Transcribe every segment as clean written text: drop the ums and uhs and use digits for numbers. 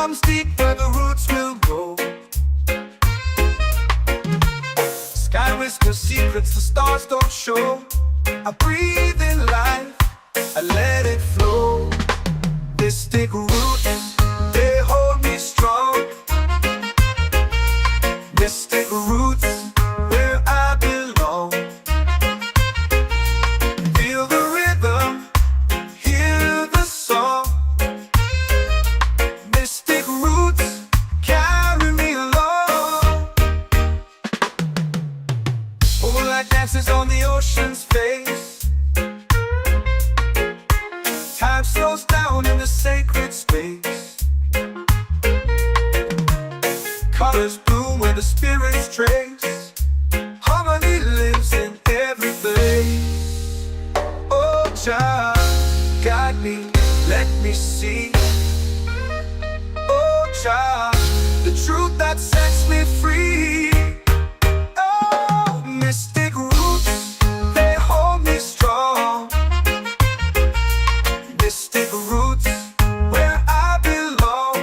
comes deep where the roots will go. Sky whispers secrets the stars don't show. I breathe in life, I let it flow. Mystic roots, they hold me strong. Mystic roots, where I belong. Feel the rhythm, hear the song. Mystic roots, carry me along. Moonlight dances on the ocean's face. Time slows down in the sacred space. Colors bloom where the spirits trace. Harmony lives in every place. Oh, child, guide me, let me see. Oh, child, the truth that sets me free. Oh, mystic roots, they hold me strong. Mystic roots, where I belong.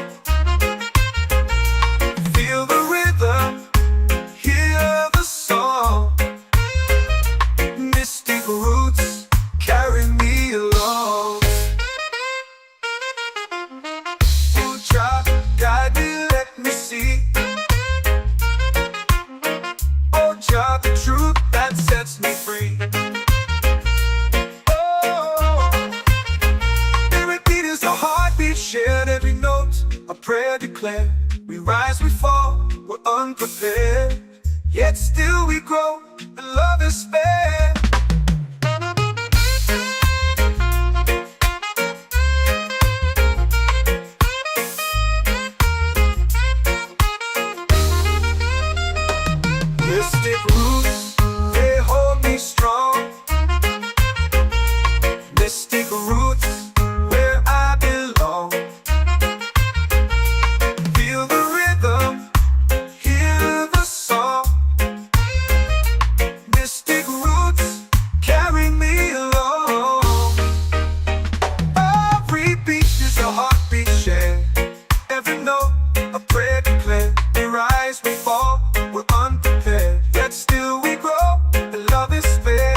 Feel the rhythm, hear the song. Mystic roots, carry me along. Oh, child, guide me, let me see. Oh, child, the truth that sets me free. Shared every note, a prayer declared. We rise, we fall, we're unprepared. Yet still we grow, and love is spared. Mystic roots, they hold me strong. Mystic roots, where I belong. Feel the rhythm, hear the song. Mystic roots, carry me along. Every beat is a heartbeat shared. Every note, a prayer declared. We rise, we fall, we're unprepared. Yet still we grow, and love is fair.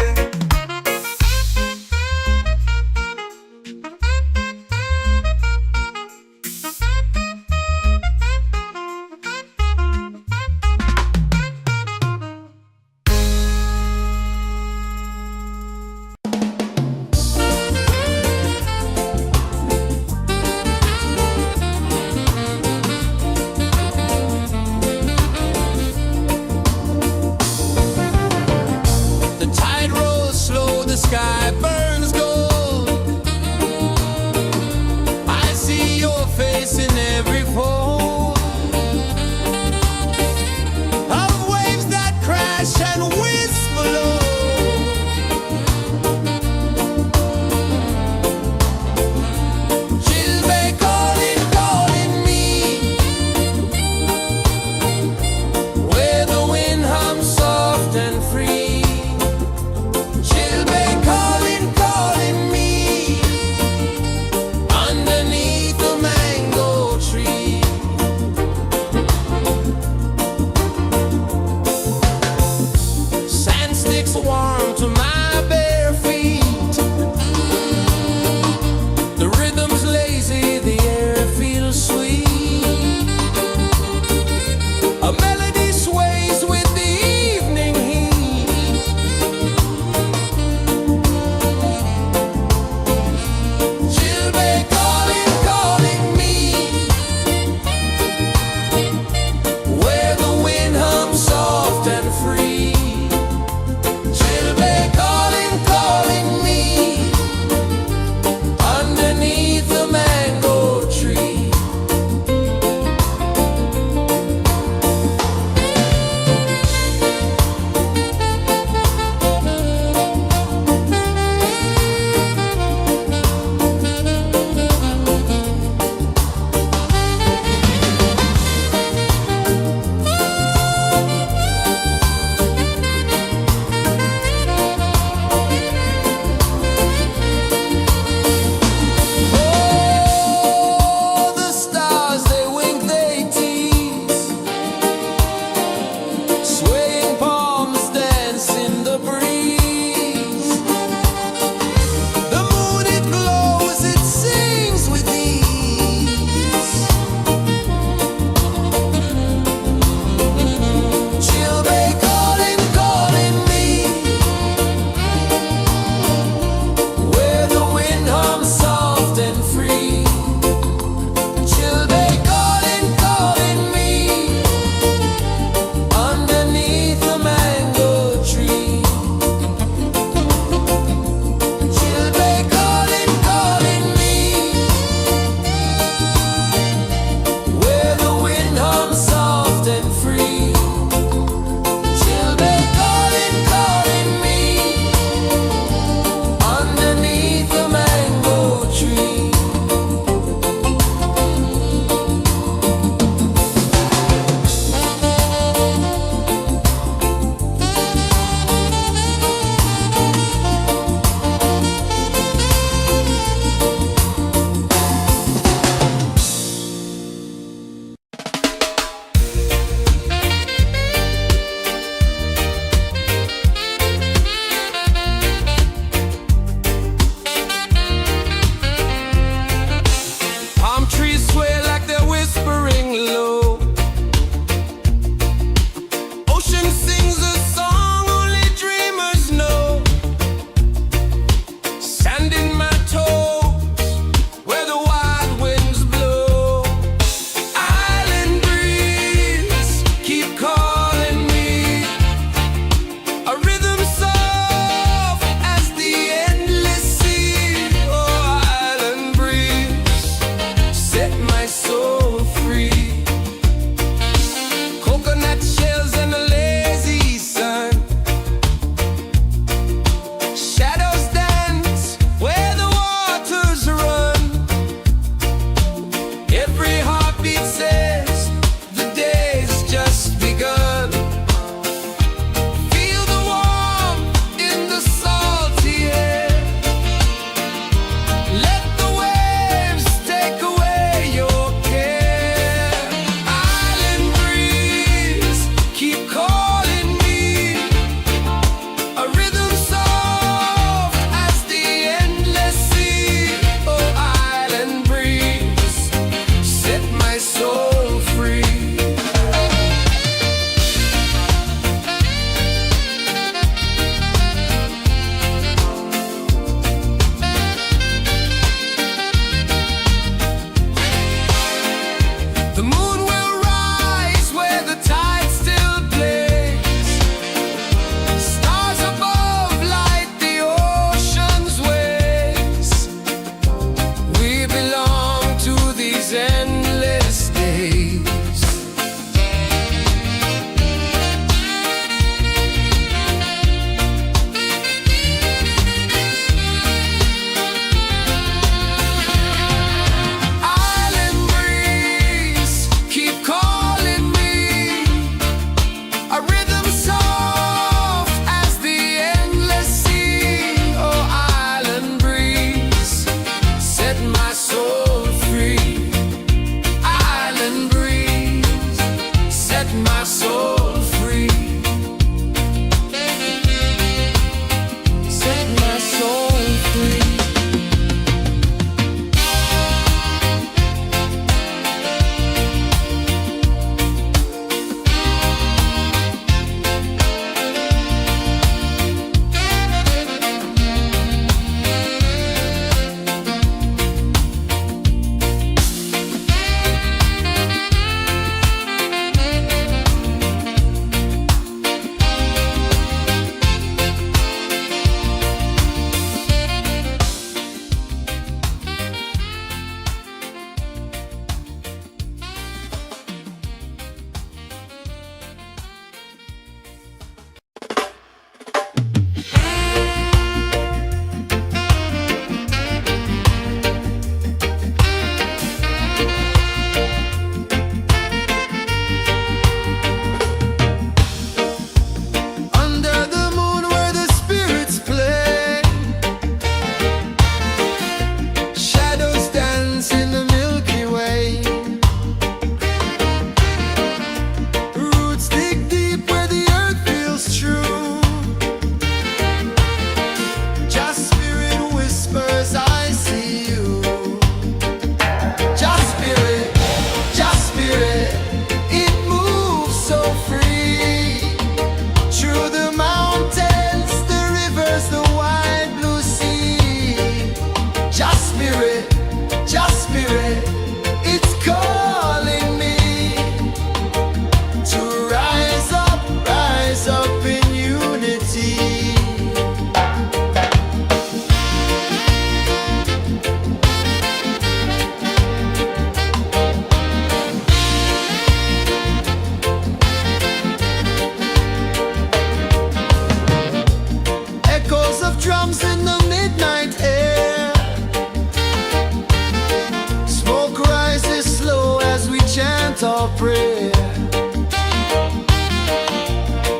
prayer.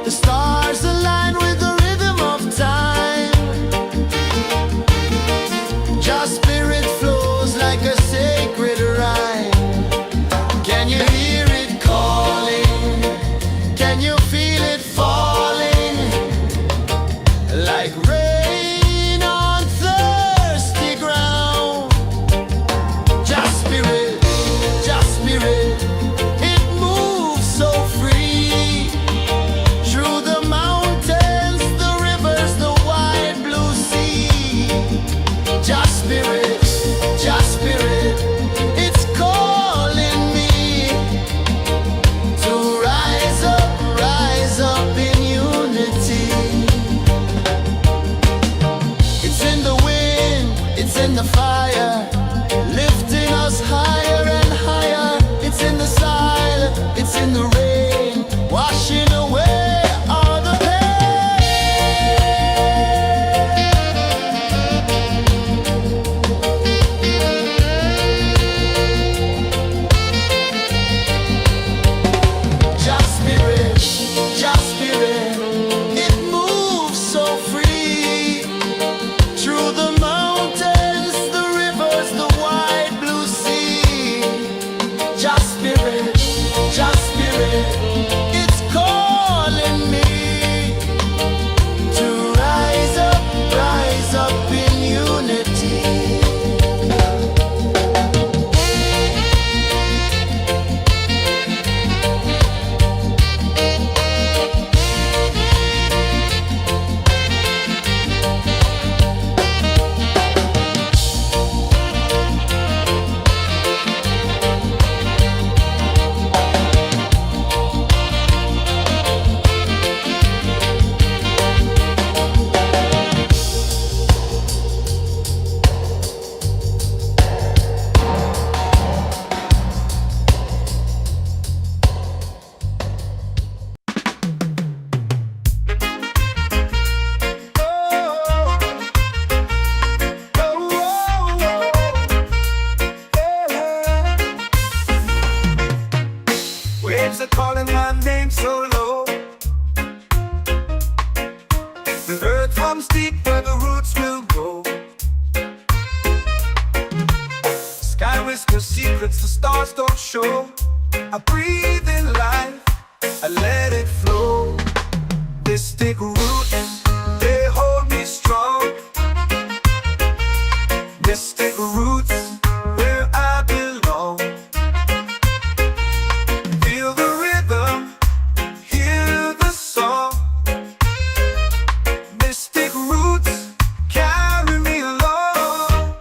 The stars align with the rhythm of time. Just spirit flows like a sacred rhyme. Can you hear it calling? Can you feel it falling? Like rain on thirsty ground. Just spirit, it moves so free. Through the mountains, the rivers, the wide blue sea. Just spirit, it's calling me to rise up in unity. It's in the wind, it's in the fire, lifting us higher and higher. It's in the silence, it's in the rain, washing away all the pain. Just spirit, it moves so free. Through the mountains, the rivers, the wide blue sea. Just spirit, it's calling me to rise up in unity. Waves are calling my name so low. The earth runs deep where the roots will grow. Sky whispers secrets the stars don't show. I breathe in life, I let it flow. Mystic roots, they hold me strong. Mystic roots, where I belong. Feel the rhythm, hear the song. Mystic roots, carry me along.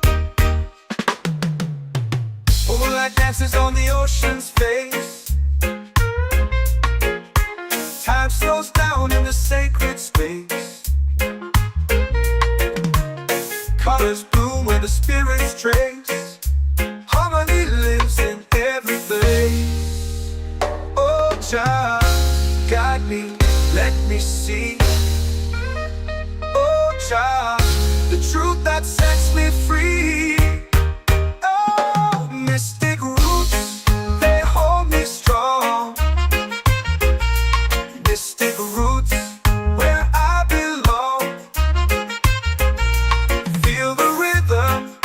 Moonlight dances on the ocean's face. Time slows down in the sacred space. Colors bloom where the spirits trace. Harmony lives in every place. Oh, child, guide me, let me see. Oh, child, the truth that sets me free. Oh, mystic roots, they hold me strong. Mystic roots, where I belong. Feel the rhythm,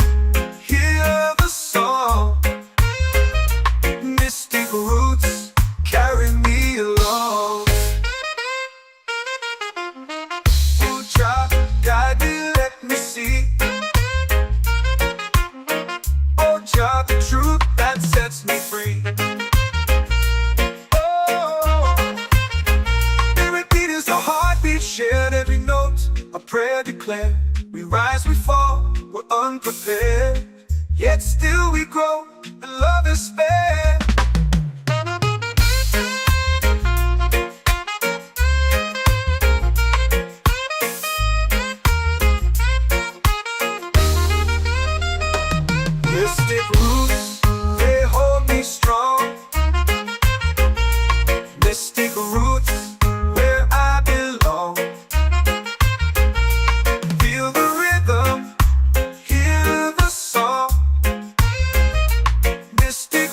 hear the song. Mystic roots, carry me along. Oh, child, guide me, let me see. Oh, child, the truth that sets me free. Oh, spirit beat is the heartbeat, shared every note, a prayer declared. We rise, we fall, we're unprepared, yet still we grow, and love is spared. Mystic roots, they hold me strong. Mystic roots, where I belong. Feel the rhythm, hear the song. Mystic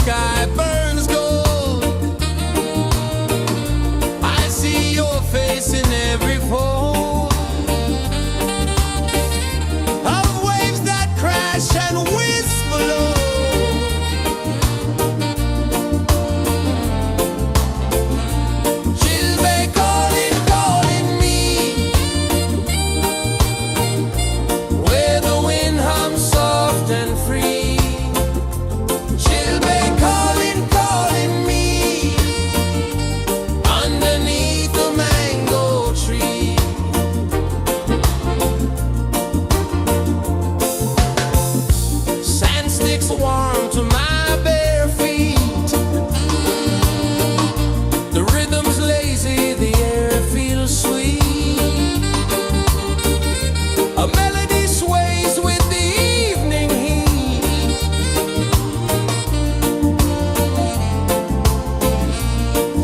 sky burns gold. I see your face in every fold of waves that crash and whisper low. Chilbay calling, calling me, where the wind hums soft and free. Chilbay calling, calling me, underneath the mango tree. Sand sticks warm to my bare feet. The rhythm's lazy, the air feels sweet. A melody sways with the evening heat.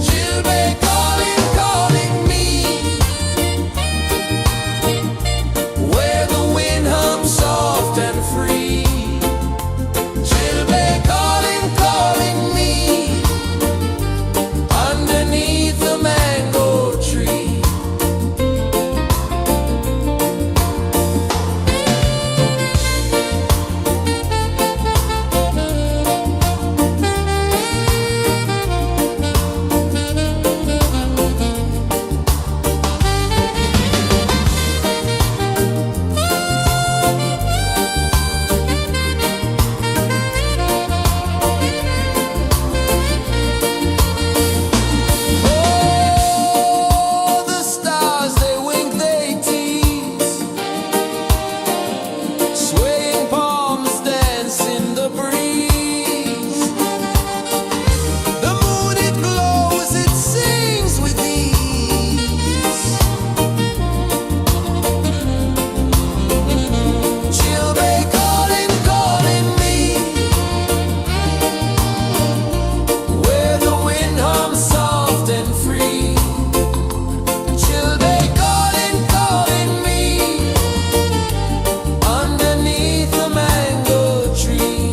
Chilbay calling, calling me, where the wind hums soft and free. Chilbay calling, calling me, underneath the mango tree. Oh, the stars, they wink, they tease. Swaying palms dance in the breeze. The moon, it glows, it sings with ease. Chilbay calling, calling me, where the wind hums soft and free. Chilbay calling, calling me, underneath the mango tree.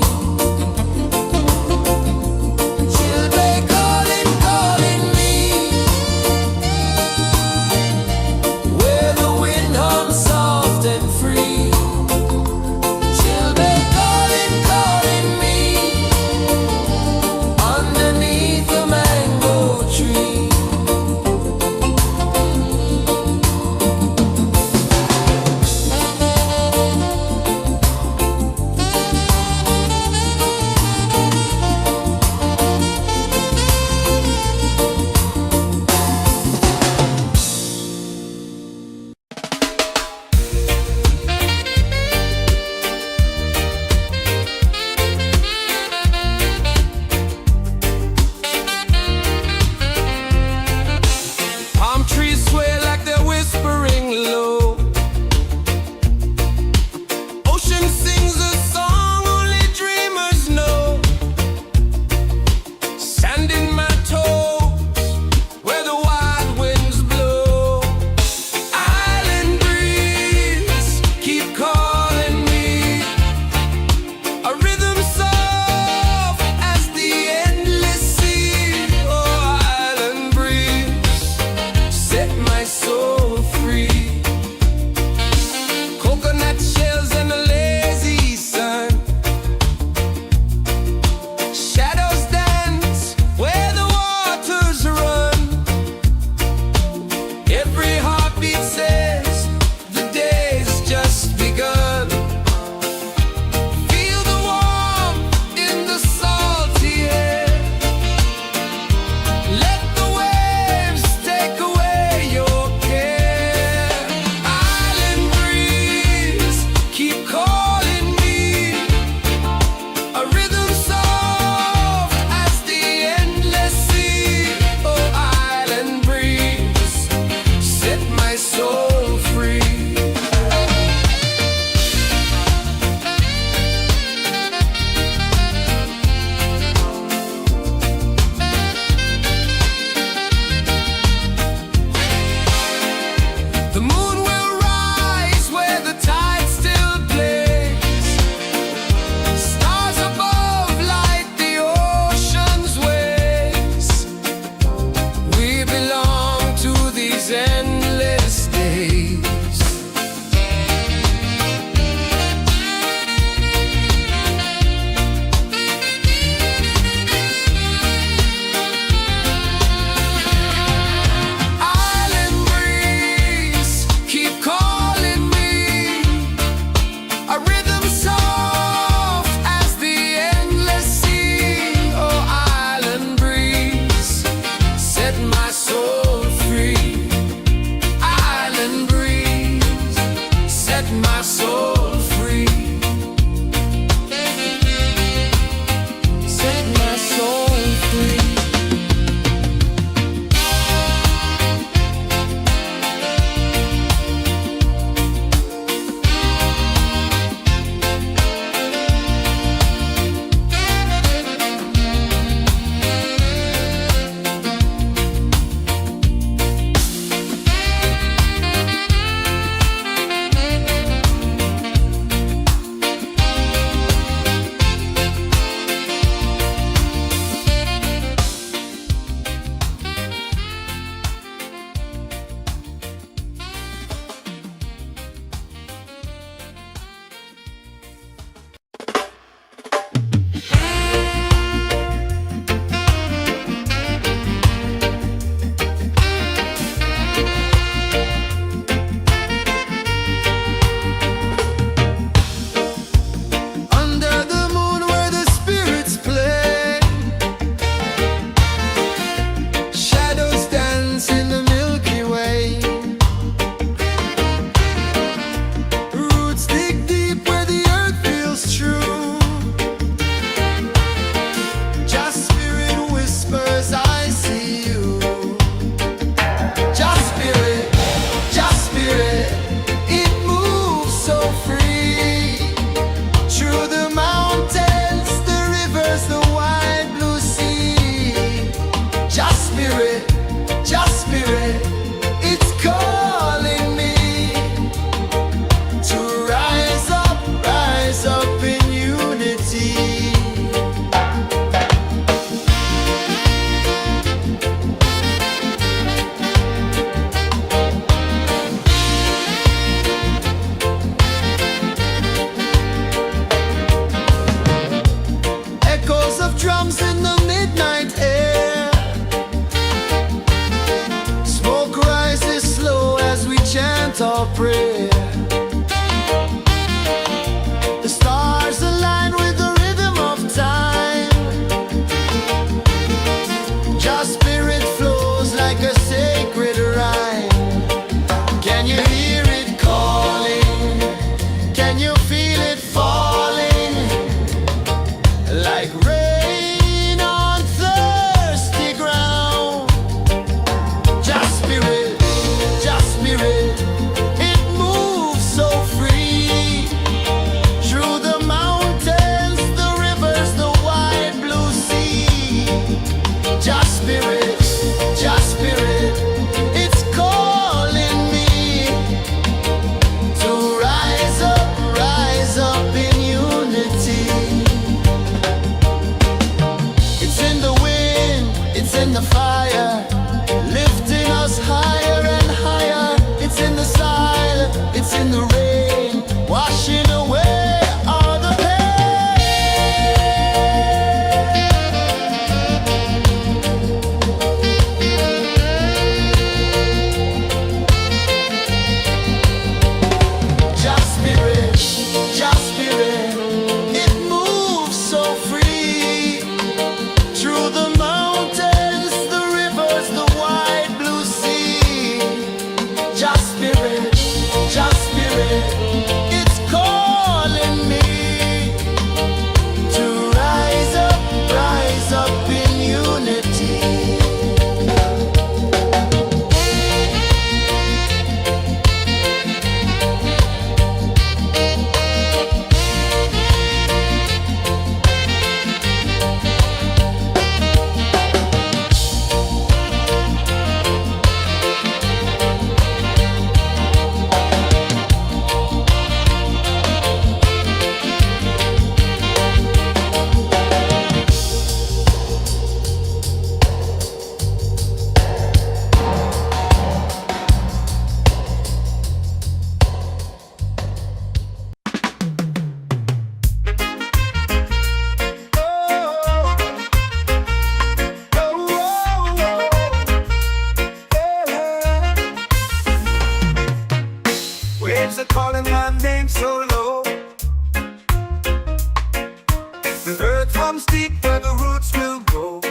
The earth comes deep where the roots will grow.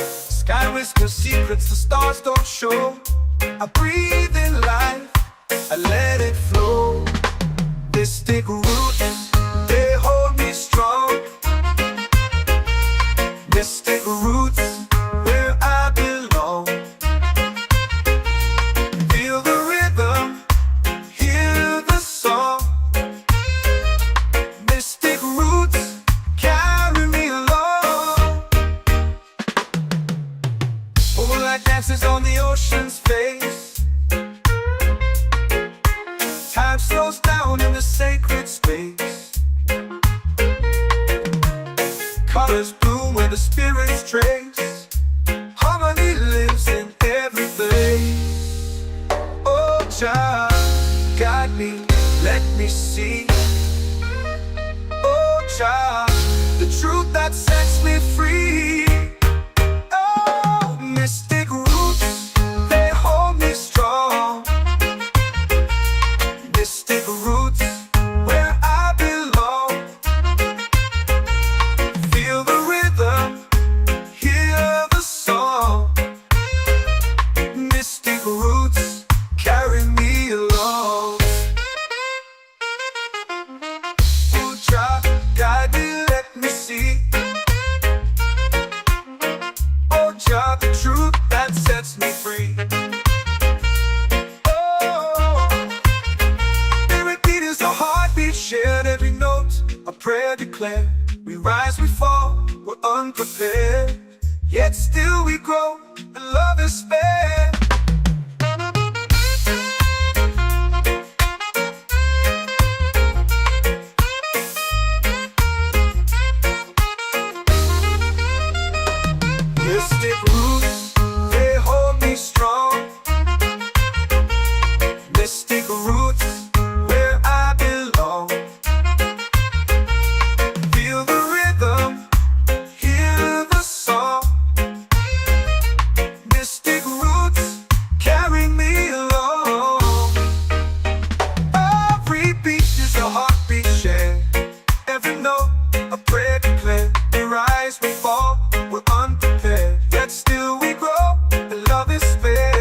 Sky whispers secrets the stars don't show. I breathe in life, I let it flow. Mystic roots, they hold me strong. Mystic roots, where I belong. Feel the rhythm, hear the song. Mystic roots, carry me along. Moonlight dances on the ocean's face. Time slows down in the sacred space. Colors bloom where the spirits trace. Harmony lives in every face. Oh, Jah, guide me, let me see. Oh, Jah, the truth that sets me free. Oh, mystic roots, they hold me strong. Mystic roots, where I belong. Feel the rhythm, hear the song. Mystic roots, carry me along. Oh, Jah, guide me, let me see. Oh, Jah, the truth that sets me free. Shared every note, a prayer declared. We rise, we fall, we're unprepared. Yet still we grow, and love is spared. Mystic roots, they hold me strong. Mystic roots, where I belong. Feel the rhythm, hear the song. Mystic roots, carry me along. Every beat is a heartbeat shared. Every note, a prayer declared. We rise, we fall, we're unprepared. Yet still we grow, and love is spared.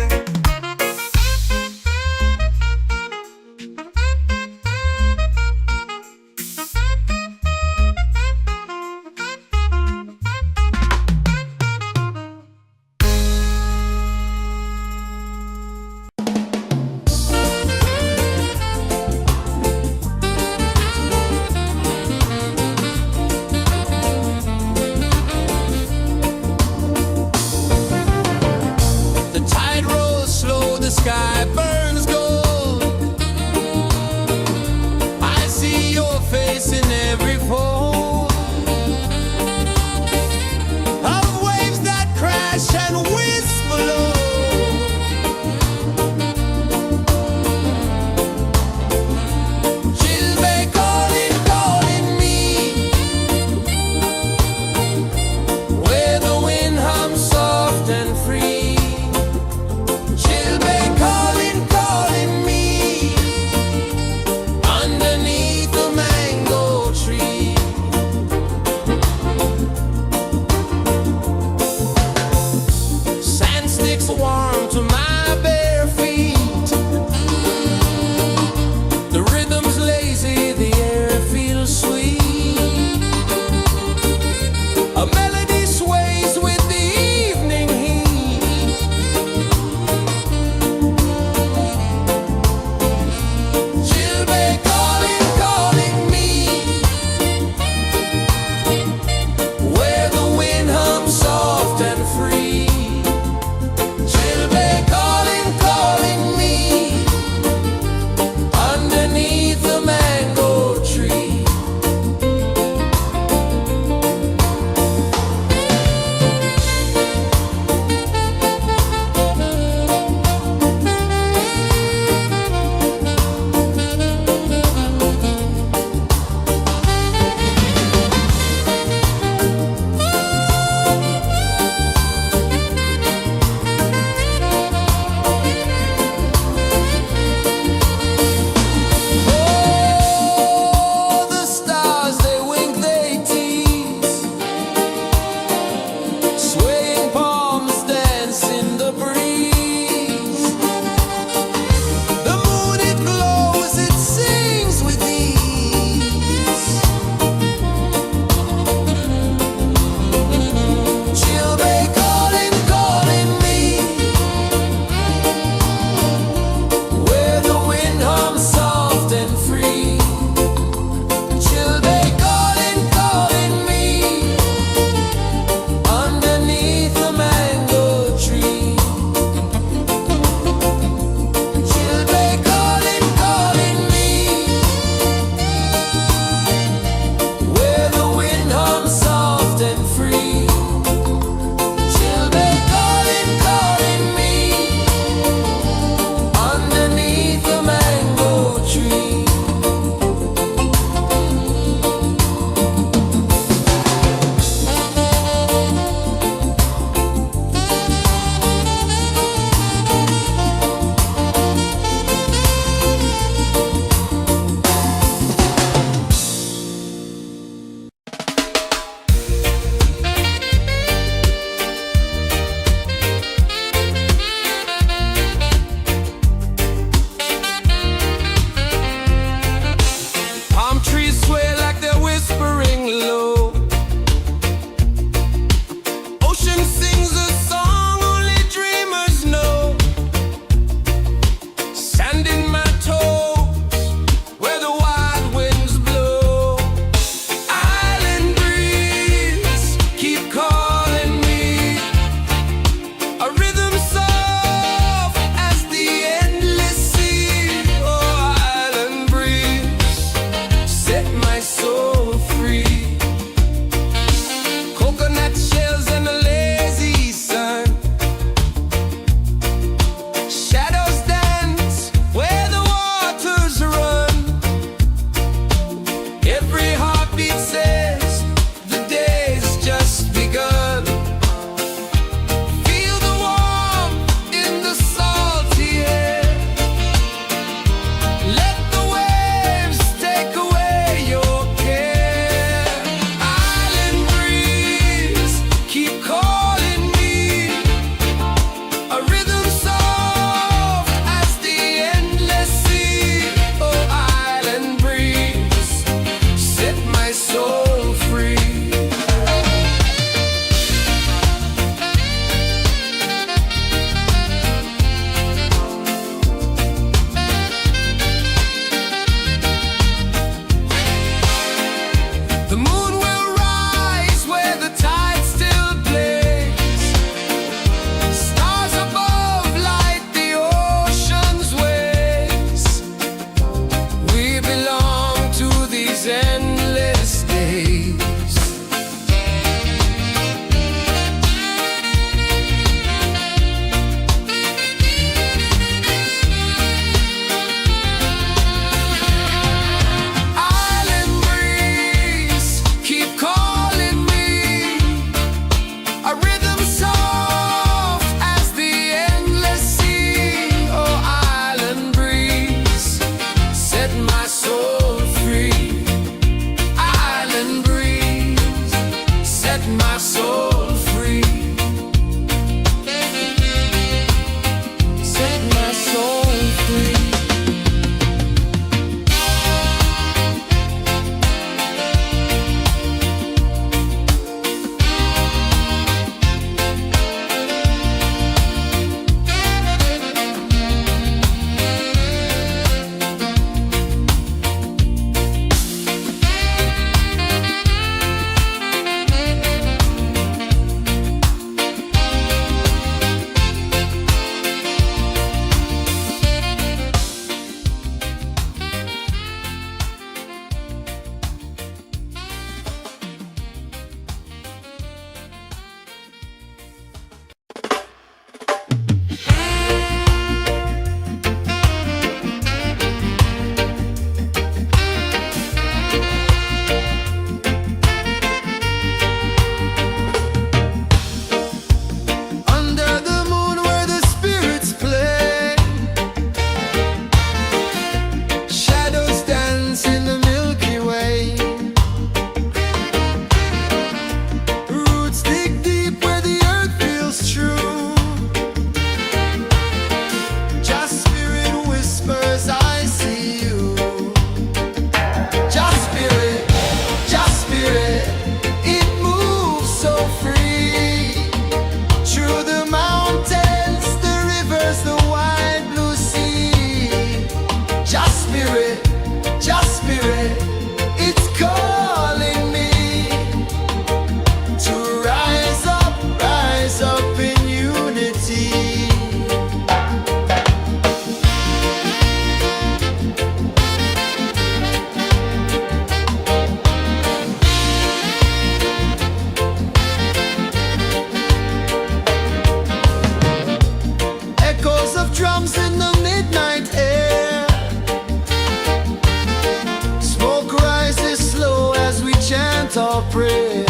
of prayer.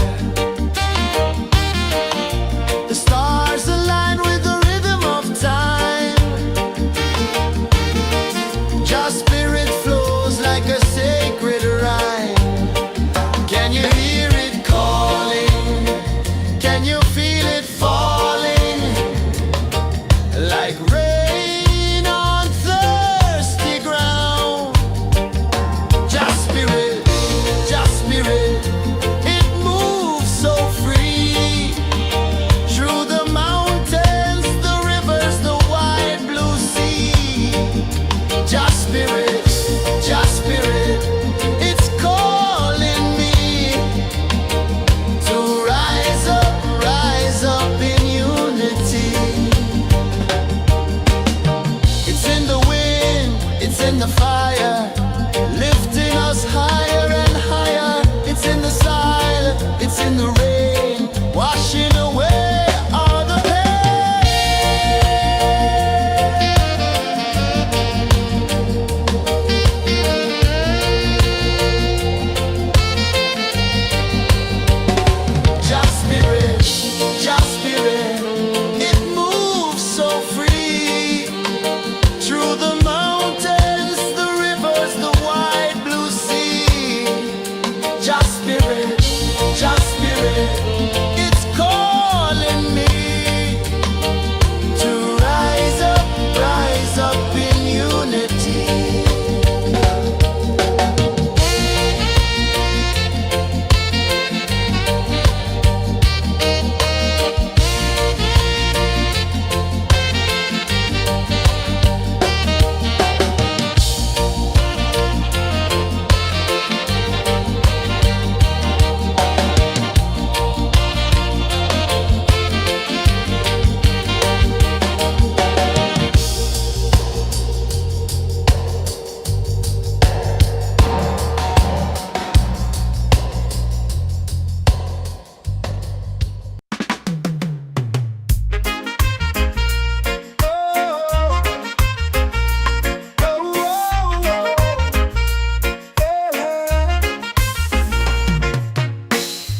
The stars align with the rhythm of time. Your spirit flows like a sacred rhyme. Can you hear it calling? Can you feel it falling? Like rain on thirsty ground. Just spirit, it moves so free. Through the mountains, the rivers, the wide blue sea. Just spirit, it's calling me to rise up in unity. It's in the wind, it's in the fire, lifting us higher and higher. It's in the silence, it's in the rain, washing away all the pain. Just spirit, it moves so free. Through the mountains, the rivers, the wide blue sea. Just spirit, it's calling me to rise up in unity.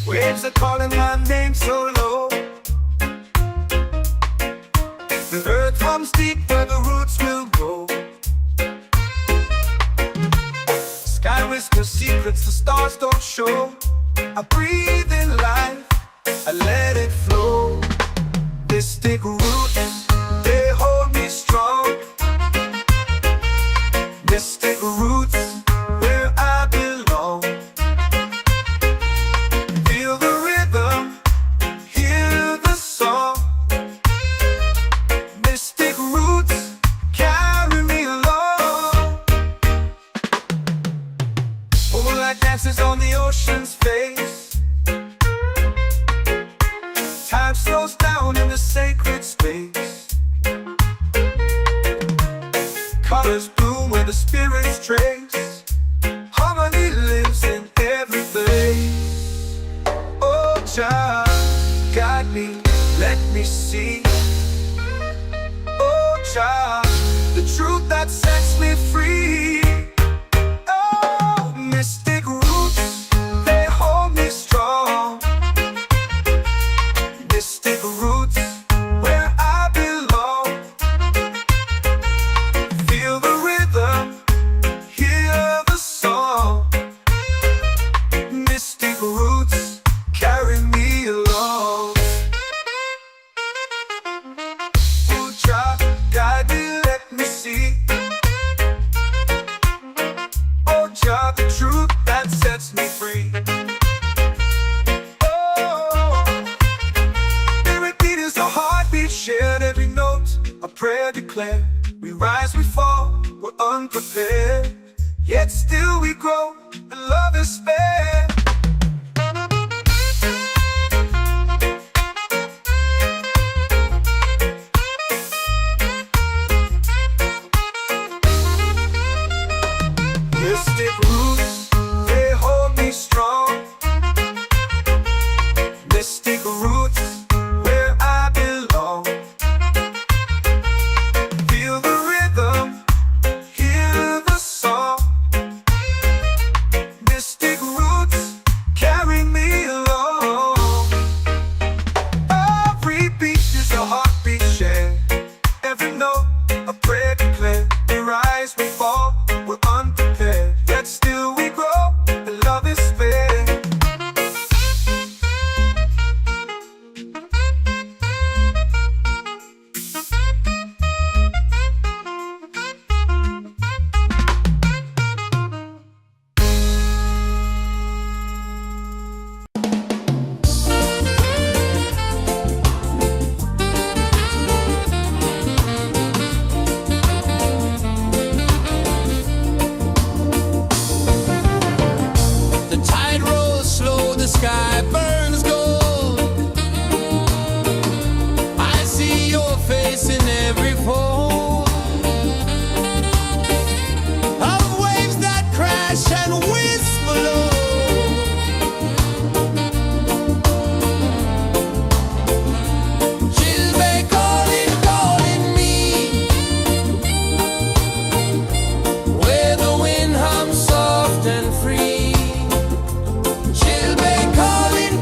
Waves are calling my name so low. The earth comes deep where the roots will grow. Sky whispers secrets the stars don't show. I breathe in life, I let it flow. Mystic roots, they hold me strong. Mystic roots, where I belong. Feel the rhythm, hear the song. Mystic roots, carry me along. Moonlight dances on the ocean's face. Time slows down in the sacred space. Colors bloom where the spirits trace. Harmony lives in every place. Oh, child, guide me, let me see. Oh, child, the truth that sets me free. Oh, mystic roots, they hold me strong. Mystic roots, where I belong. Feel the rhythm, hear the song. Mystic roots, carry me along. Oh, child, guide me, let me see. Oh, child, the truth that sets me free. Shared every note, a prayer declared. We rise, we fall, we're unprepared. Yet still we grow, and love is spared. Mystic roots, they hold me strong. Mystic roots, where I belong. Feel the rhythm, hear the song. sky burns gold. I see your face in every fold of waves that crash and whisper low. She'll be calling, calling me where the wind hums soft and free. She'll be calling,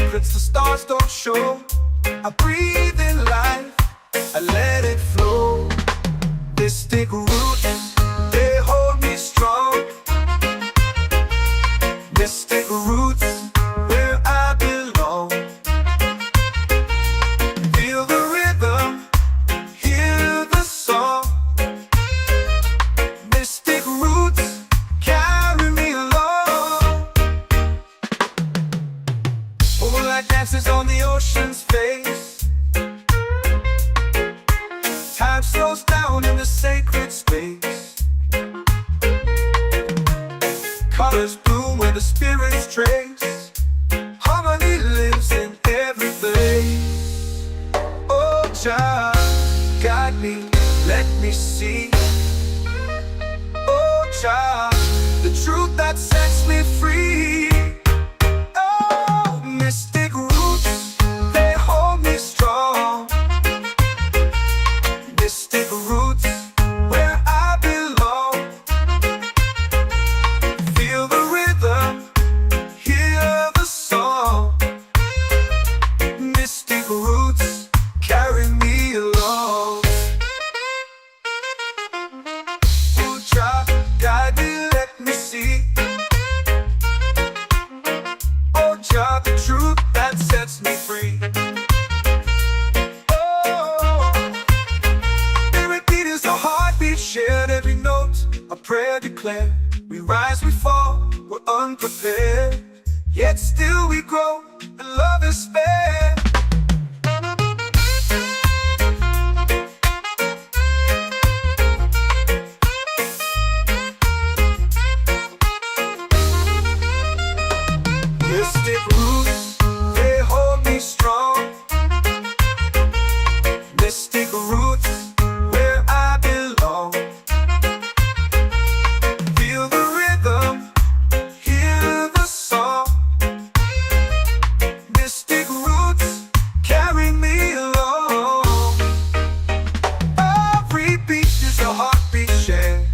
secrets the stars don't show. I breathe in life, I let it flow. Mystic roots, they hold me strong. Mystic roots, where I belong. Feel the rhythm, hear the song. Mystic roots, carry me along. Moonlight dances on the ocean's face. Time slows down in the sacred space. Colors bloom where the spirits trace. Harmony lives in every place. Oh, Jah, guide me, let me see. Oh, Jah, the truth that sets me free. Oh, mystic roots, they hold me strong. Mystic roots, where I belong. Feel the rhythm, hear the song. Mystic roots, carry me along. Oh, Jah, guide me, let me see. Oh, Jah, the truth that sets me free. Shared every note, a prayer declared. We rise, we fall, we're unprepared. Yet still we grow, and love is spared. Mystic roots, they hold me strong. Mystic roots, where I belong. Feel the rhythm, hear the song. Mystic roots, carry me along. Every beat is a heartbeat shared.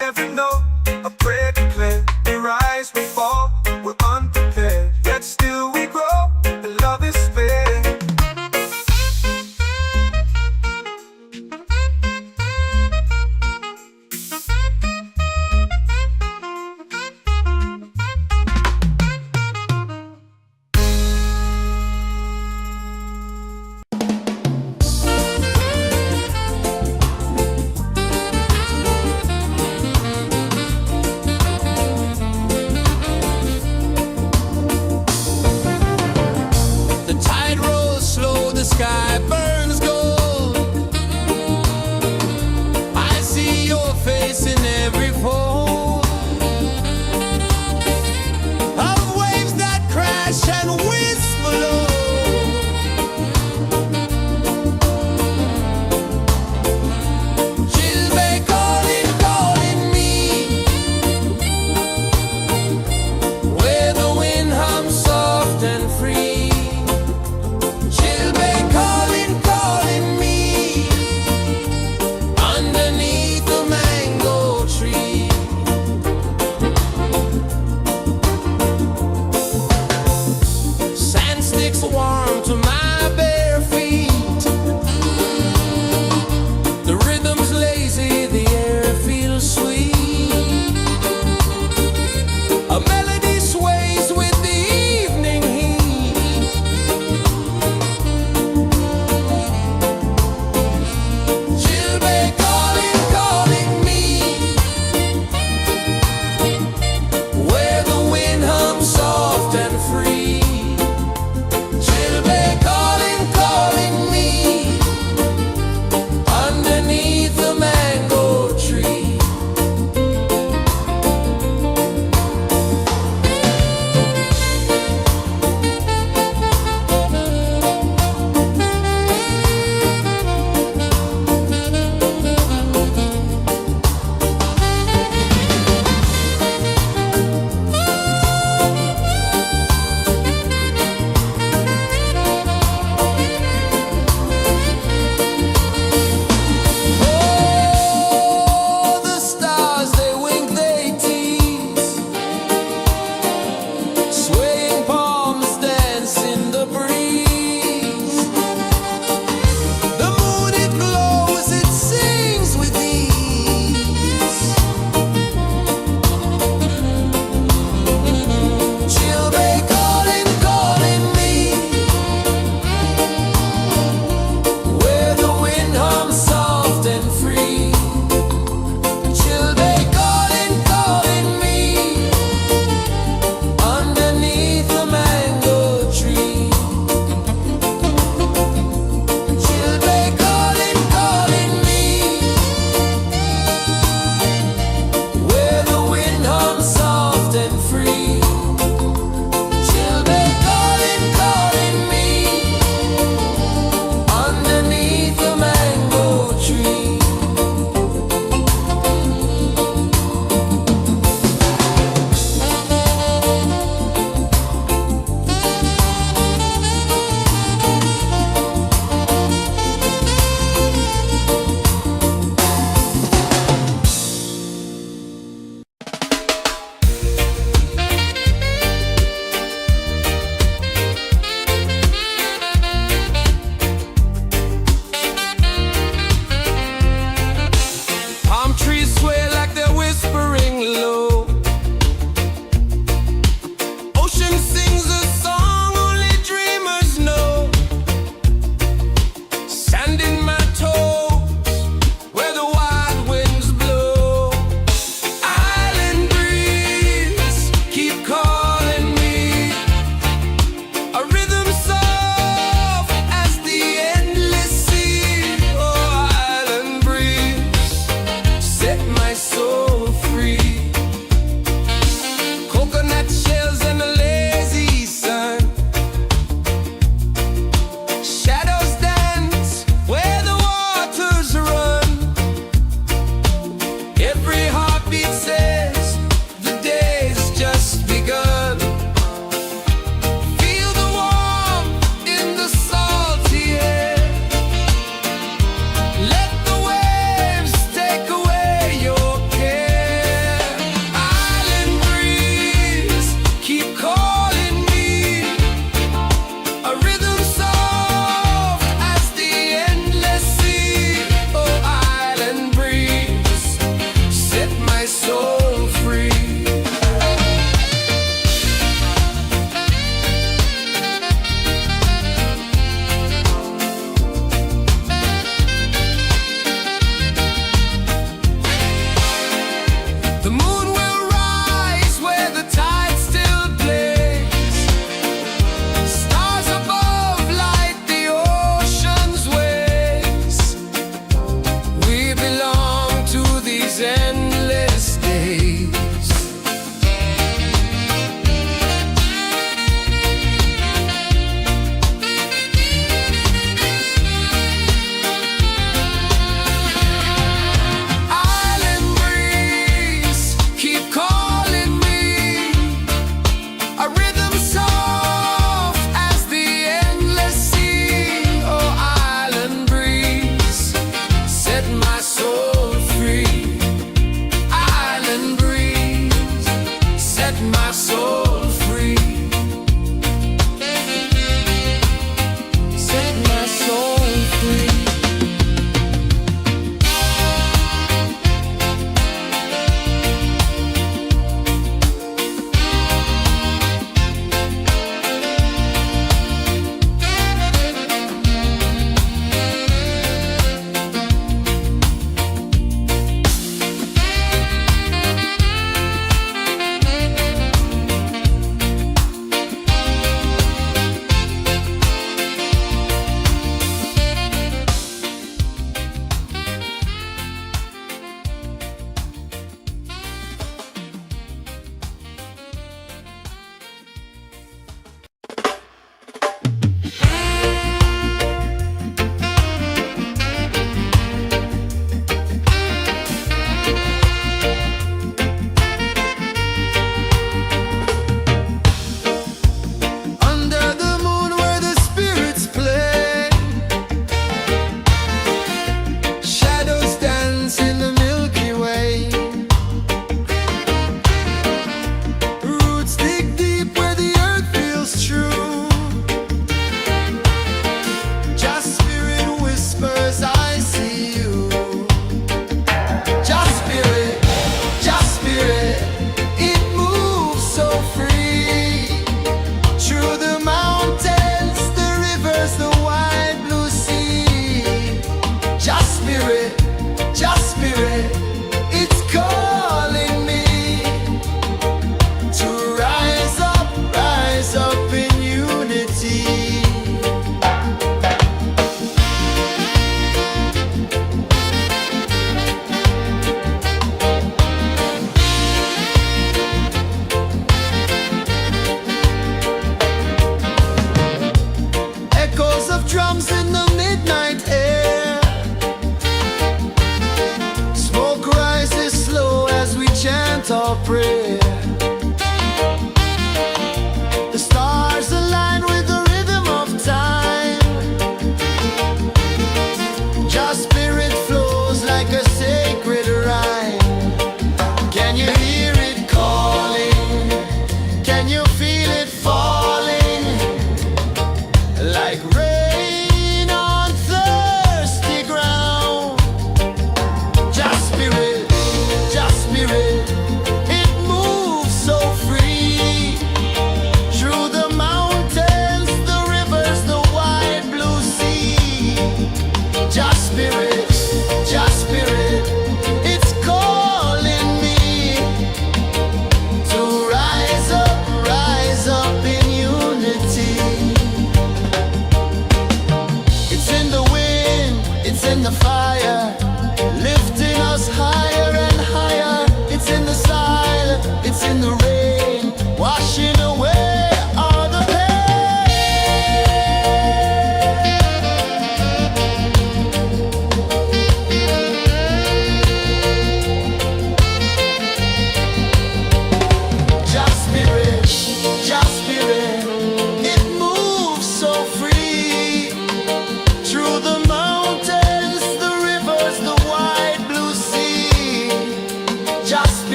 Every note, a prayer declared. We rise, we fall, we're unprepared. Yet still we grow, and love is spared.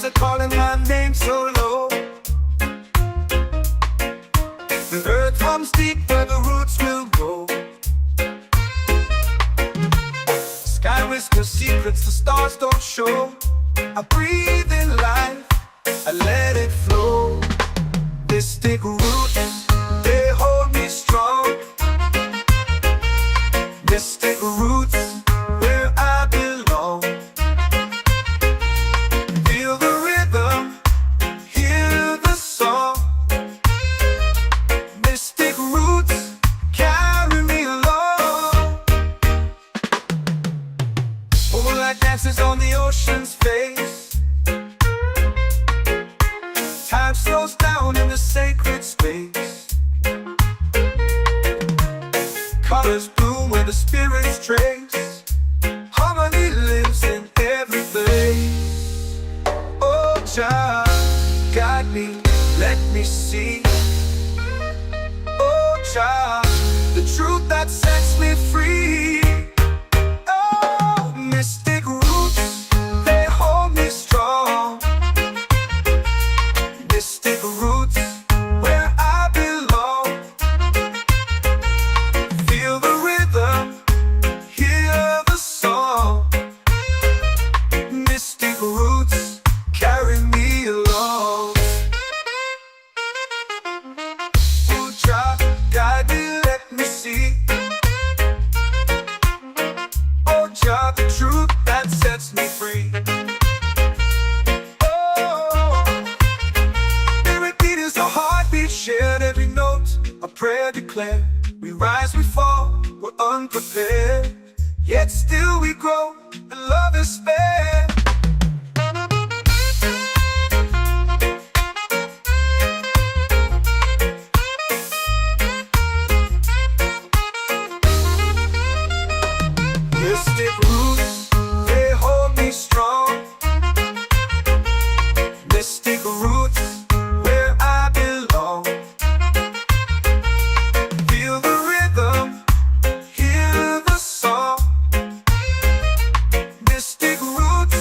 are calling my name so low. The earth hums deep where the roots will go. Sky whispers secrets the stars don't show. I breathe in life, I let it flow. Mystic roots, they hold me strong. Mystic roots, where I belong. Feel the rhythm, hear the song. Mystic roots, carry me along. Moonlight dances on the ocean's face. Time slows down in the sacred space. Colors bloom where the spirits trace. Harmony lives in every place. Oh, Jah, guide me, let me see. Oh, Jah, the truth that sets me free. Oh, mystic roots, they hold me strong. Mystic roots, where I belong. Feel the rhythm, hear the song. Mystic roots, carry me along. Oh, Jah, guide me, let me see. Oh, Jah, the truth that sets me free. Shared every note, a prayer declared. We rise, we fall, we're unprepared. Yet still we grow, and love is spared. Mystic roots, they hold me strong. Mystic roots, where I belong. Feel the rhythm, hear the song. Mystic roots,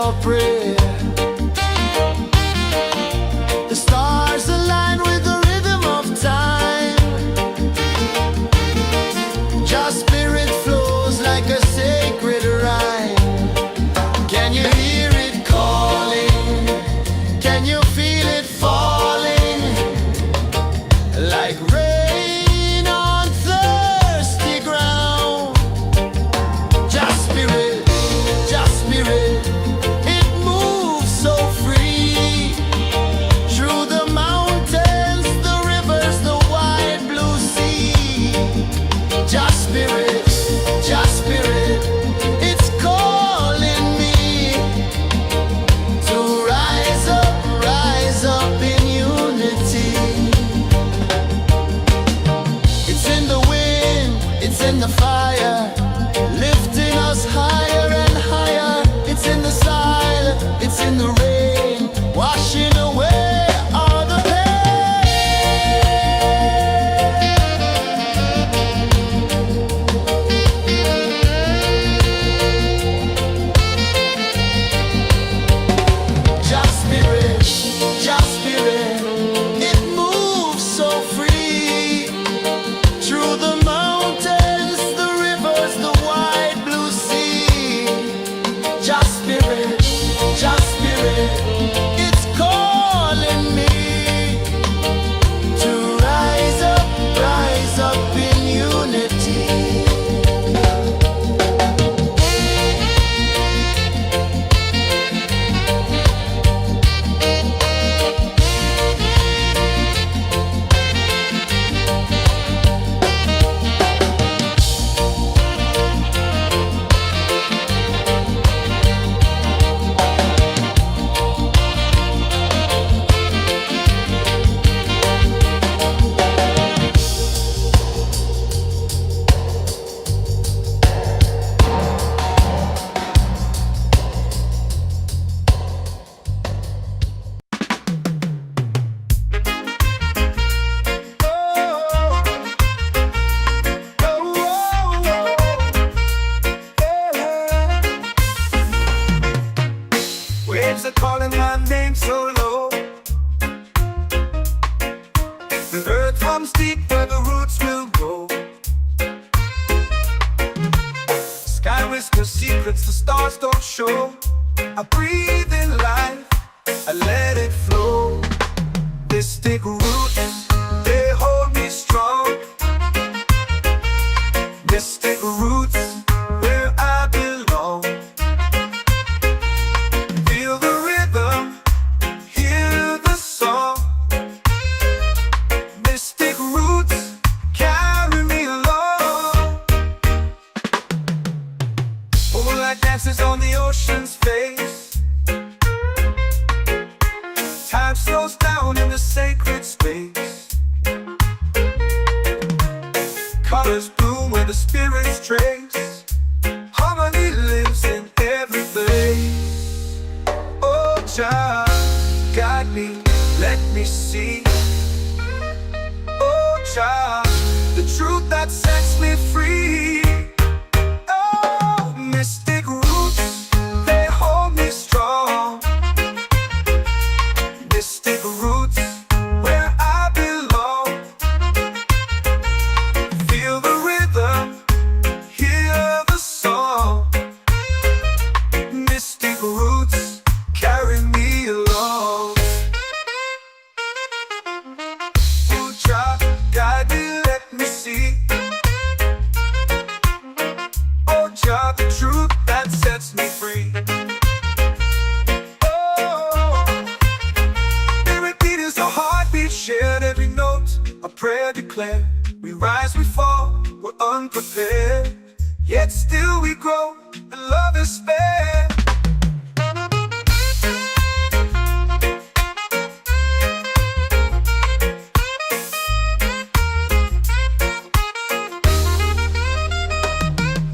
of prayer. The stars align with the rhythm of time. Your spirit flows like a sacred rhyme. Can you hear it calling? Can you feel it falling? Like rain on thirsty ground. Just spirit, it moves so free. Through the mountains, the rivers, the wide blue sea. Just spirit, it's calling me to rise up in unity. It's in the wind, it's in the fire, lifting us higher and higher. It's in the silence, it's in the rain, washing away all the pain. Just spirit, it moves so free. Through the mountains, the rivers, the wide blue sea. Just spirit, it's calling me to rise up in unity. Waves are calling my name so low. The earth hums deep where the roots will grow. Sky whispers secrets the stars don't show. I breathe in life, I let it flow. Mystic roots, they hold me strong. Mystic roots, where I belong. Feel the rhythm, hear the song. Mystic roots, carry me along. Moonlight dances on the ocean's face. Time slows down in the sacred space. Colors bloom where the spirits trace. Harmony lives in every place. Oh, child, guide me, let me see. Oh, child, the truth that sets me free. Oh, mystic roots, they hold me strong. Mystic roots, where I belong. Feel the rhythm, hear the song. Mystic roots, carry me along. Oh, child, guide me, let me see. Oh, child, the truth that sets me free. Shared every note, a prayer declared. We rise, we fall, we're unprepared. Yet still we grow, and love is spared.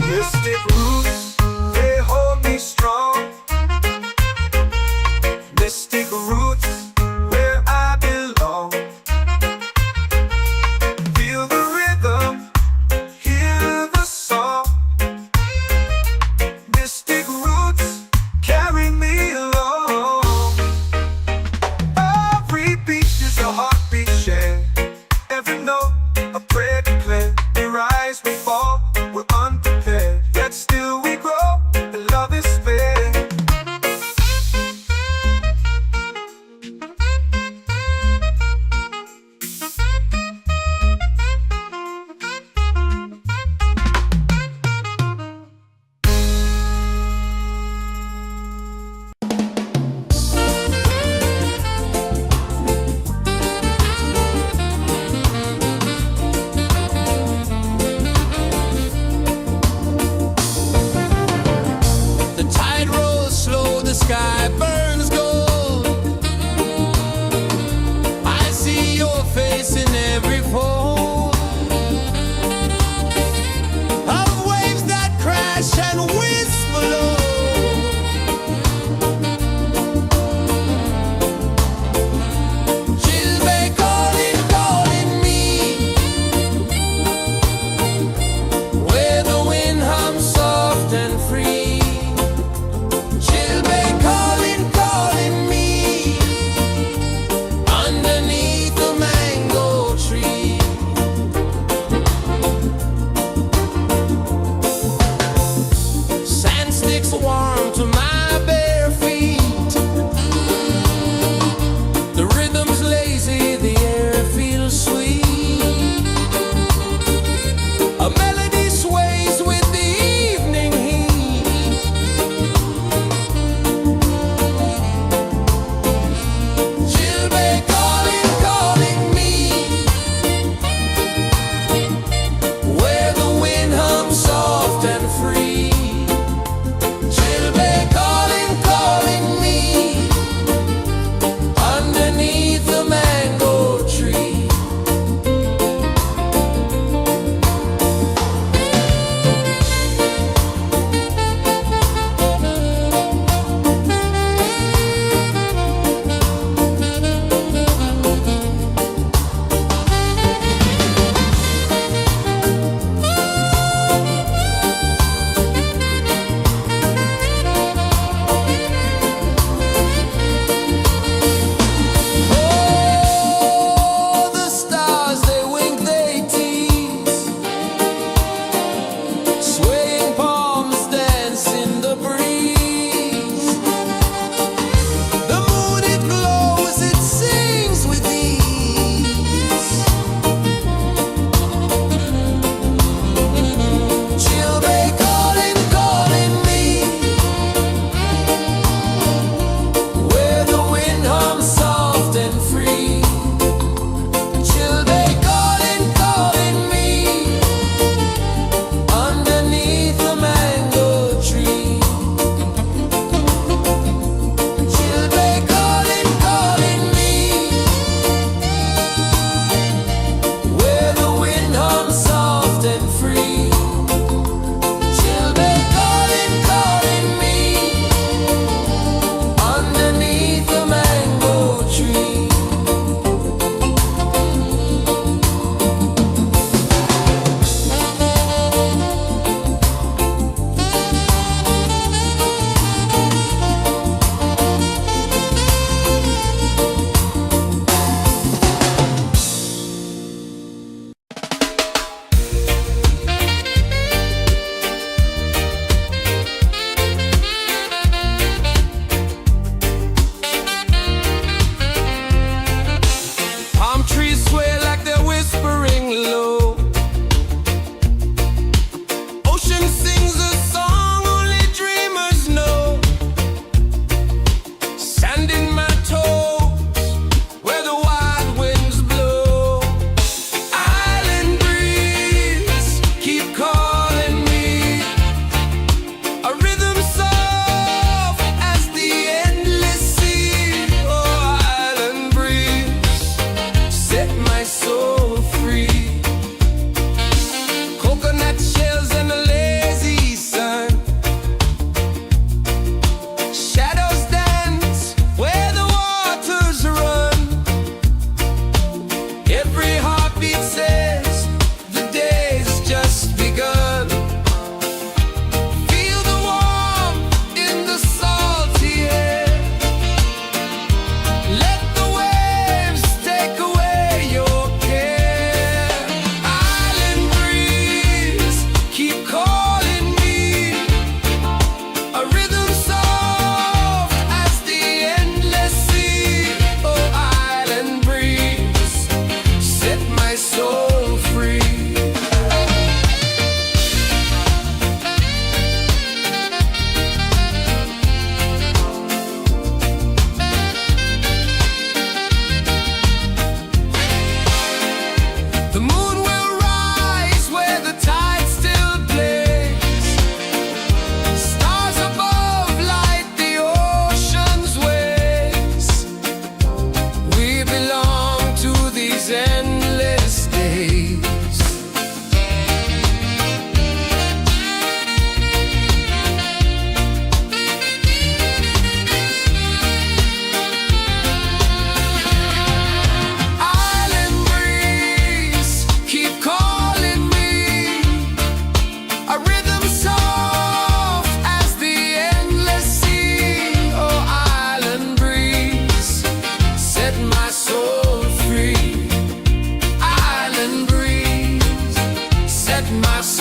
Mystic roots, they hold me strong. Mystic roots, where I belong. Feel the rhythm, hear the song. Mystic roots, carry me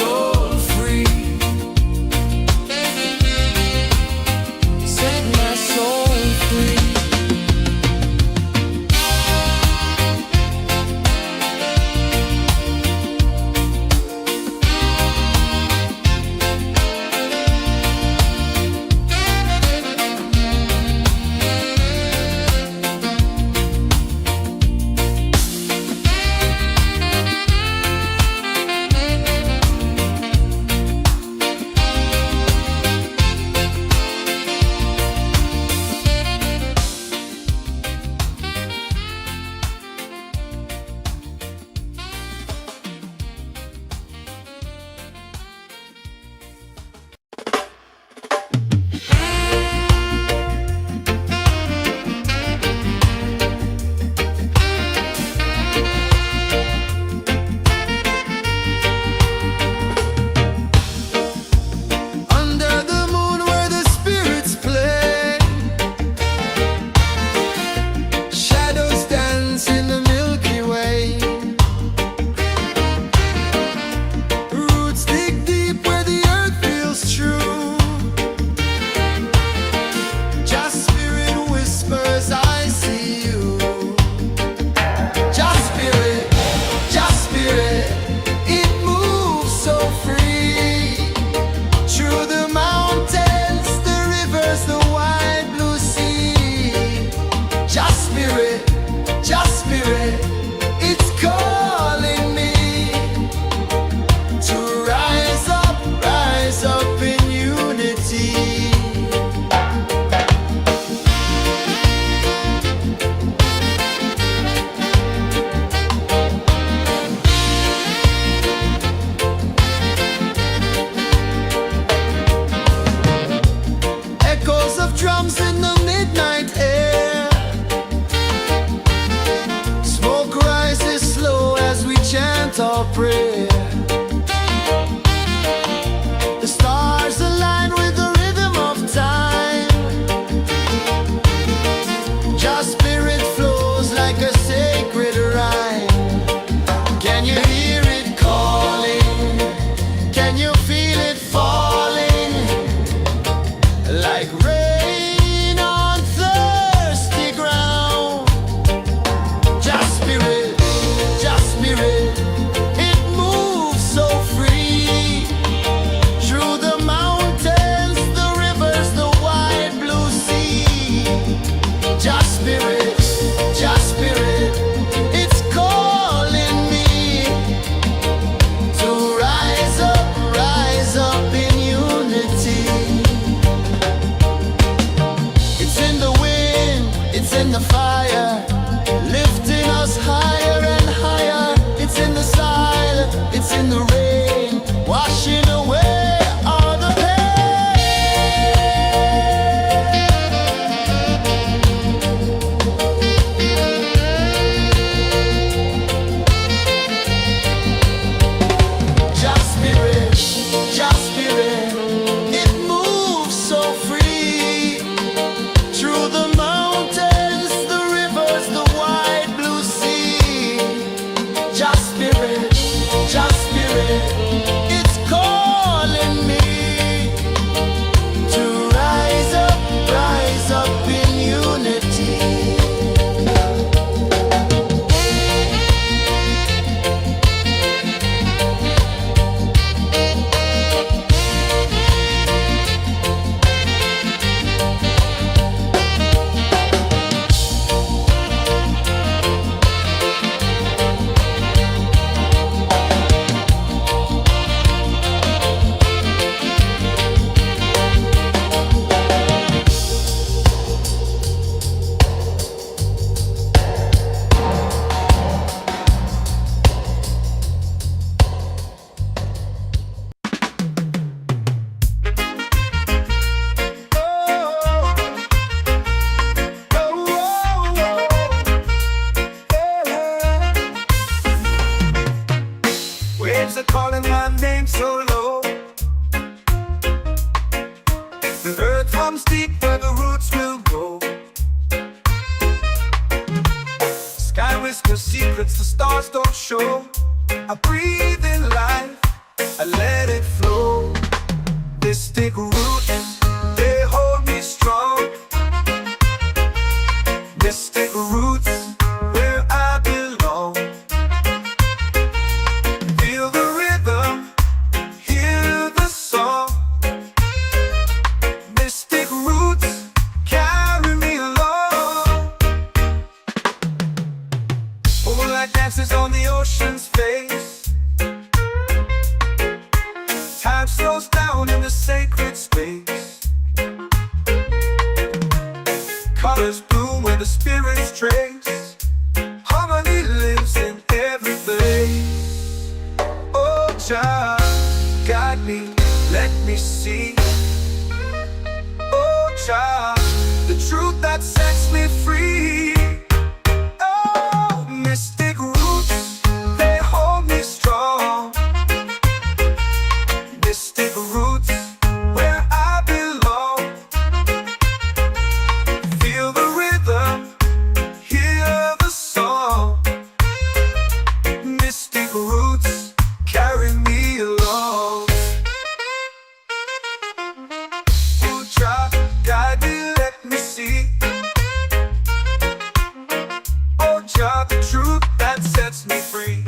soul free. Set my soul free. Drums in the midnight air. Smoke rises slow as we chant our prayer. The stars align with the rhythm of time. Your spirit flows like a sacred rhyme. Can you hear it calling? Can you feel it falling? Like rain the fire, lifting us higher and higher. It's in the silence, it's in the rain, washing away all the Just spirit, it moves so free through the mountains. It's calling me to rise up in unity. Waves are calling my name so low. The earth hums deep where the roots will go. Sky whispers secrets the stars don't show. I breathe in life, I let Mystic roots, they hold me strong. Mystic roots, where I belong. Feel the rhythm, hear the song. Mystic roots, carry me along. Moonlight dances on the ocean's face. Time slows down in the sacred space. Colors bloom where the spirits trace. Harmony lives in every place. Oh, Jah, guide me, let me see. Oh, Jah, the truth that sets me free. Oh, mystic roots, they hold me strong. Mystic roots, where I belong. Feel the rhythm, hear the song. Mystic roots, carry me along. Oh, Jah, guide me, let me see. Oh, Jah, the truth that sets me free.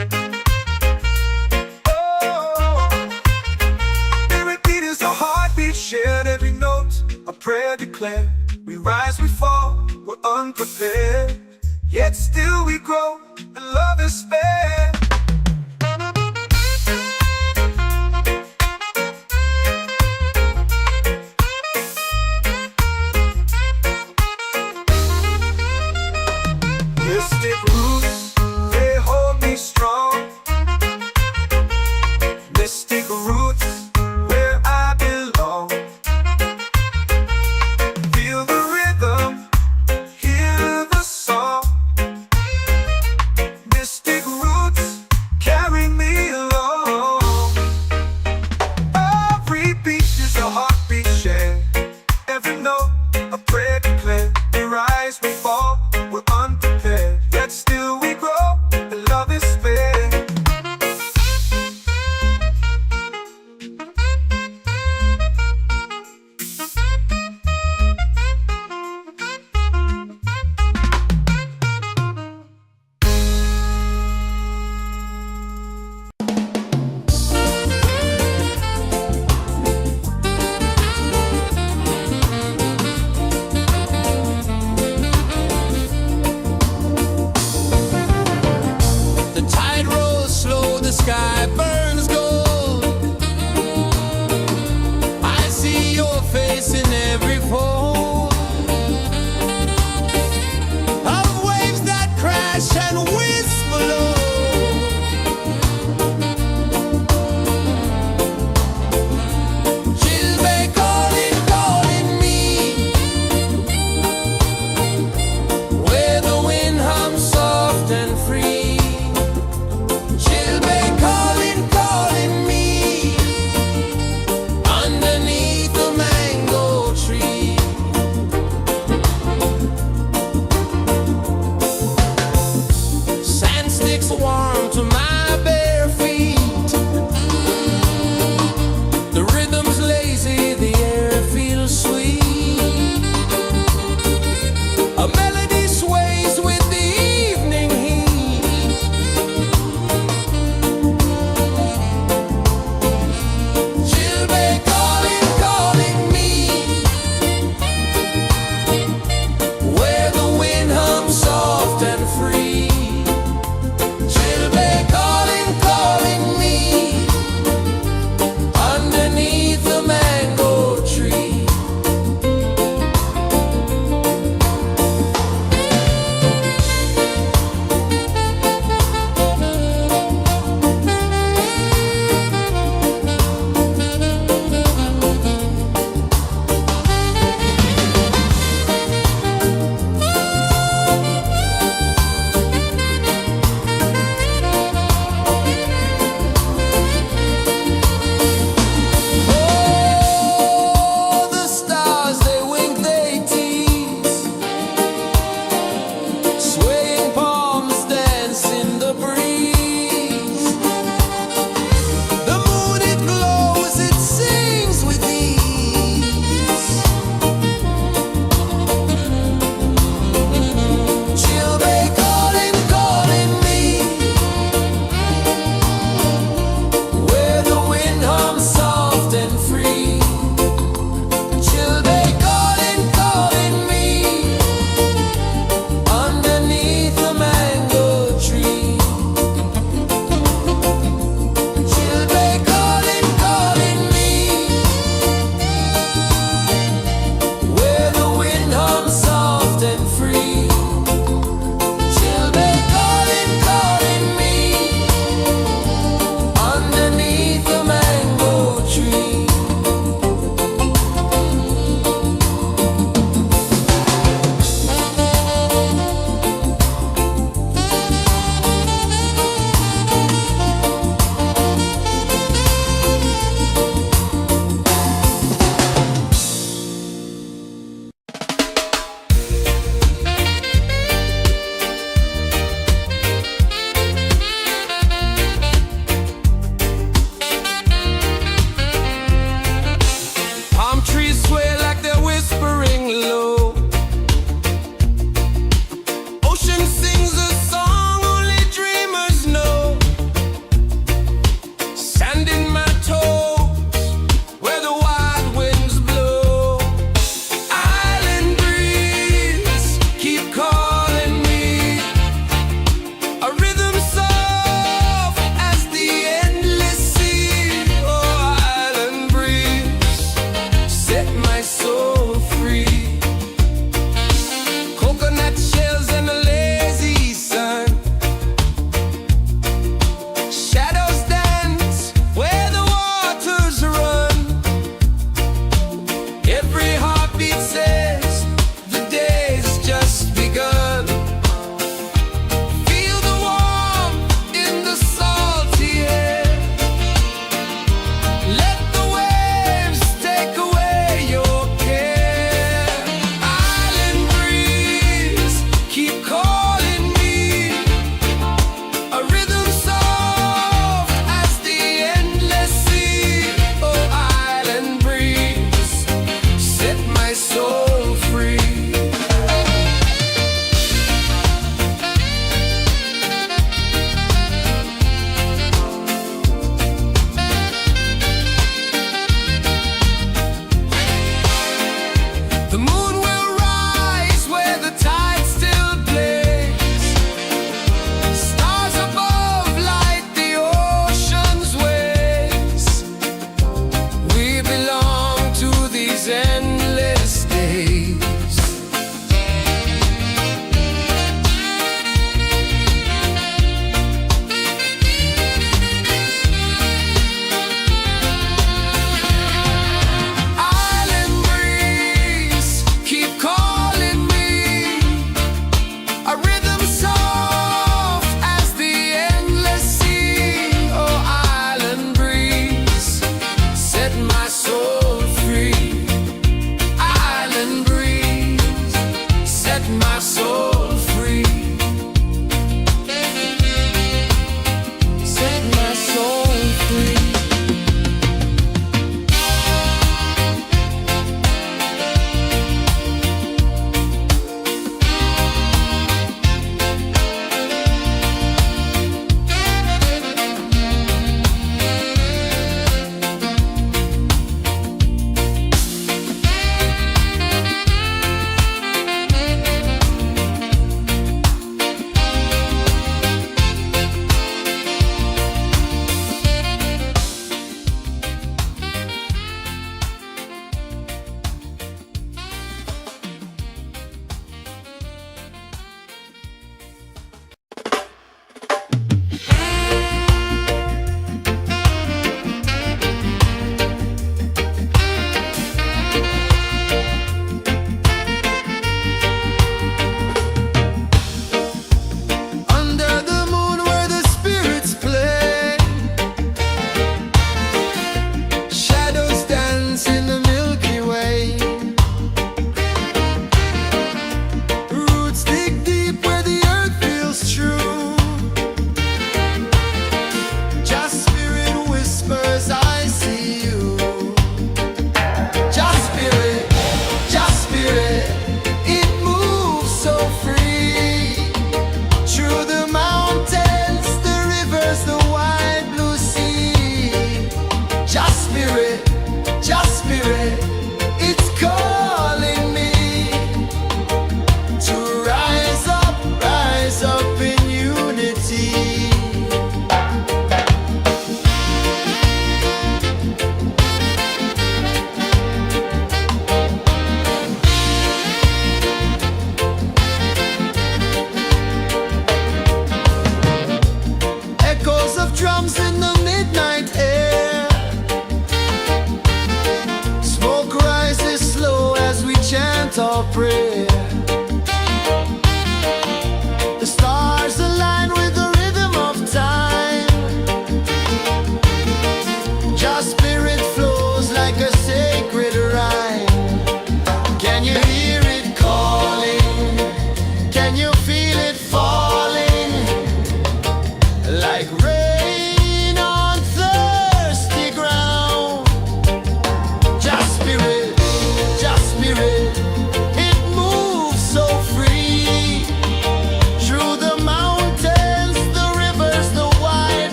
A heartbeat shared, every note a prayer declared. We rise, we fall, we're unprepared, yet still we grow, and love is spared. Mystic roots, they hold me strong. Mystic roots, where I belong. Feel the rhythm, hear the song. Mystic roots,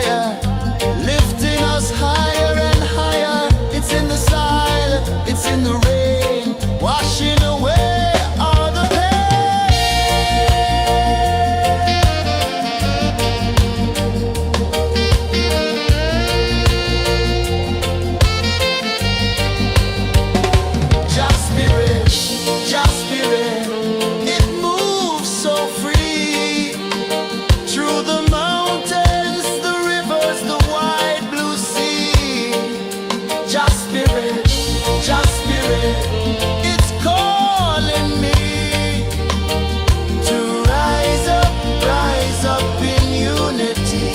fire, lifting us higher and higher. It's in the silence, it's in the rain, washing away all the Just spirit, just spirit, it moves so free through the mountains, the rivers, the wide blue sea. Just spirit, it's calling me to rise up in unity.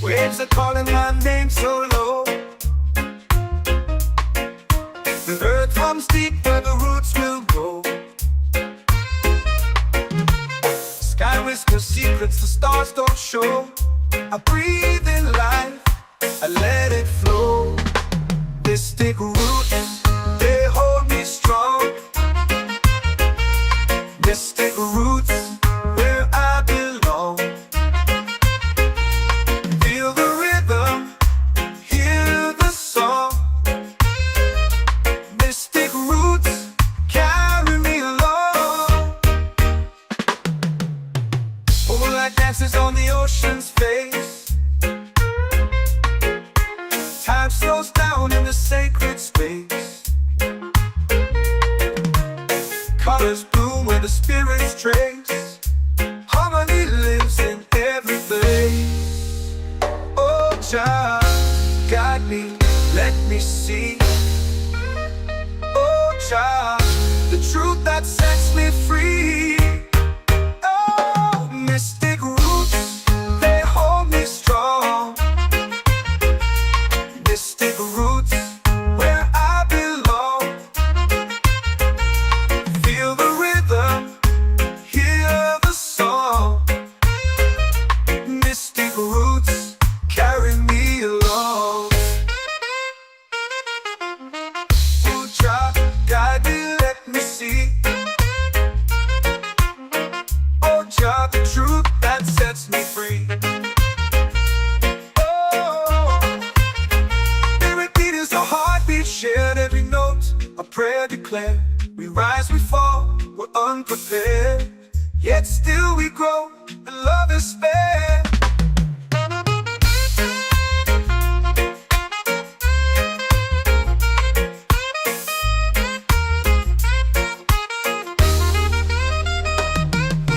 Waves are calling my name so low. The earth hums deep where the roots will go. Sky whispers secrets the stars don't show. I breathe in life, I let it flow. This thick roots, they hold me strong. This thick roots, where I belong. Feel the rhythm, hear the song. Mystic roots carry me along. Moonlight dances on the ocean's face. Time slows down in the sacred space. Colors bloom where the spirits trace. Harmony lives in every place. Oh, Jah, guide me, let me see. Oh, Jah, the truth that sets me free. Oh, mystic roots, they hold me strong. Mystic roots, where I belong. Feel the rhythm, hear the song. Mystic roots carry me along. Oh, Jah, guide me, let me see. Oh, Jah, the truth that sets me free. Oh, spirit beat is a heartbeat shared, every note a prayer declared. We rise, we fall, we're unprepared, yet still we grow, and love is spared.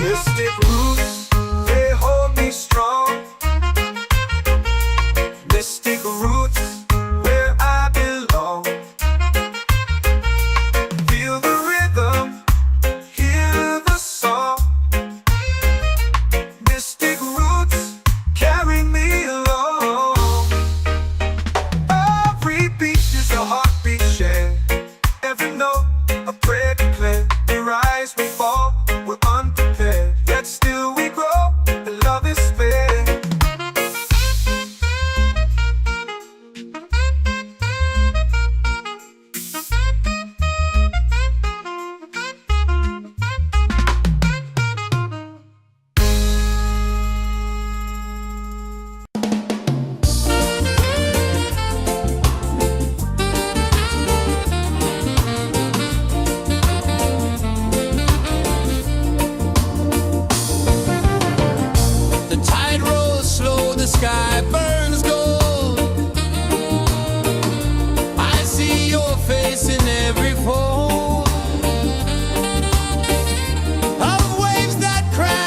Mystic roots, they hold me strong. Mystic roots, where I belong. Feel the rhythm, hear the song. Mystic roots carry me along. Every beat is a heartbeat shared, every note a prayer declared. We rise, we fall, we're unprepared, yet still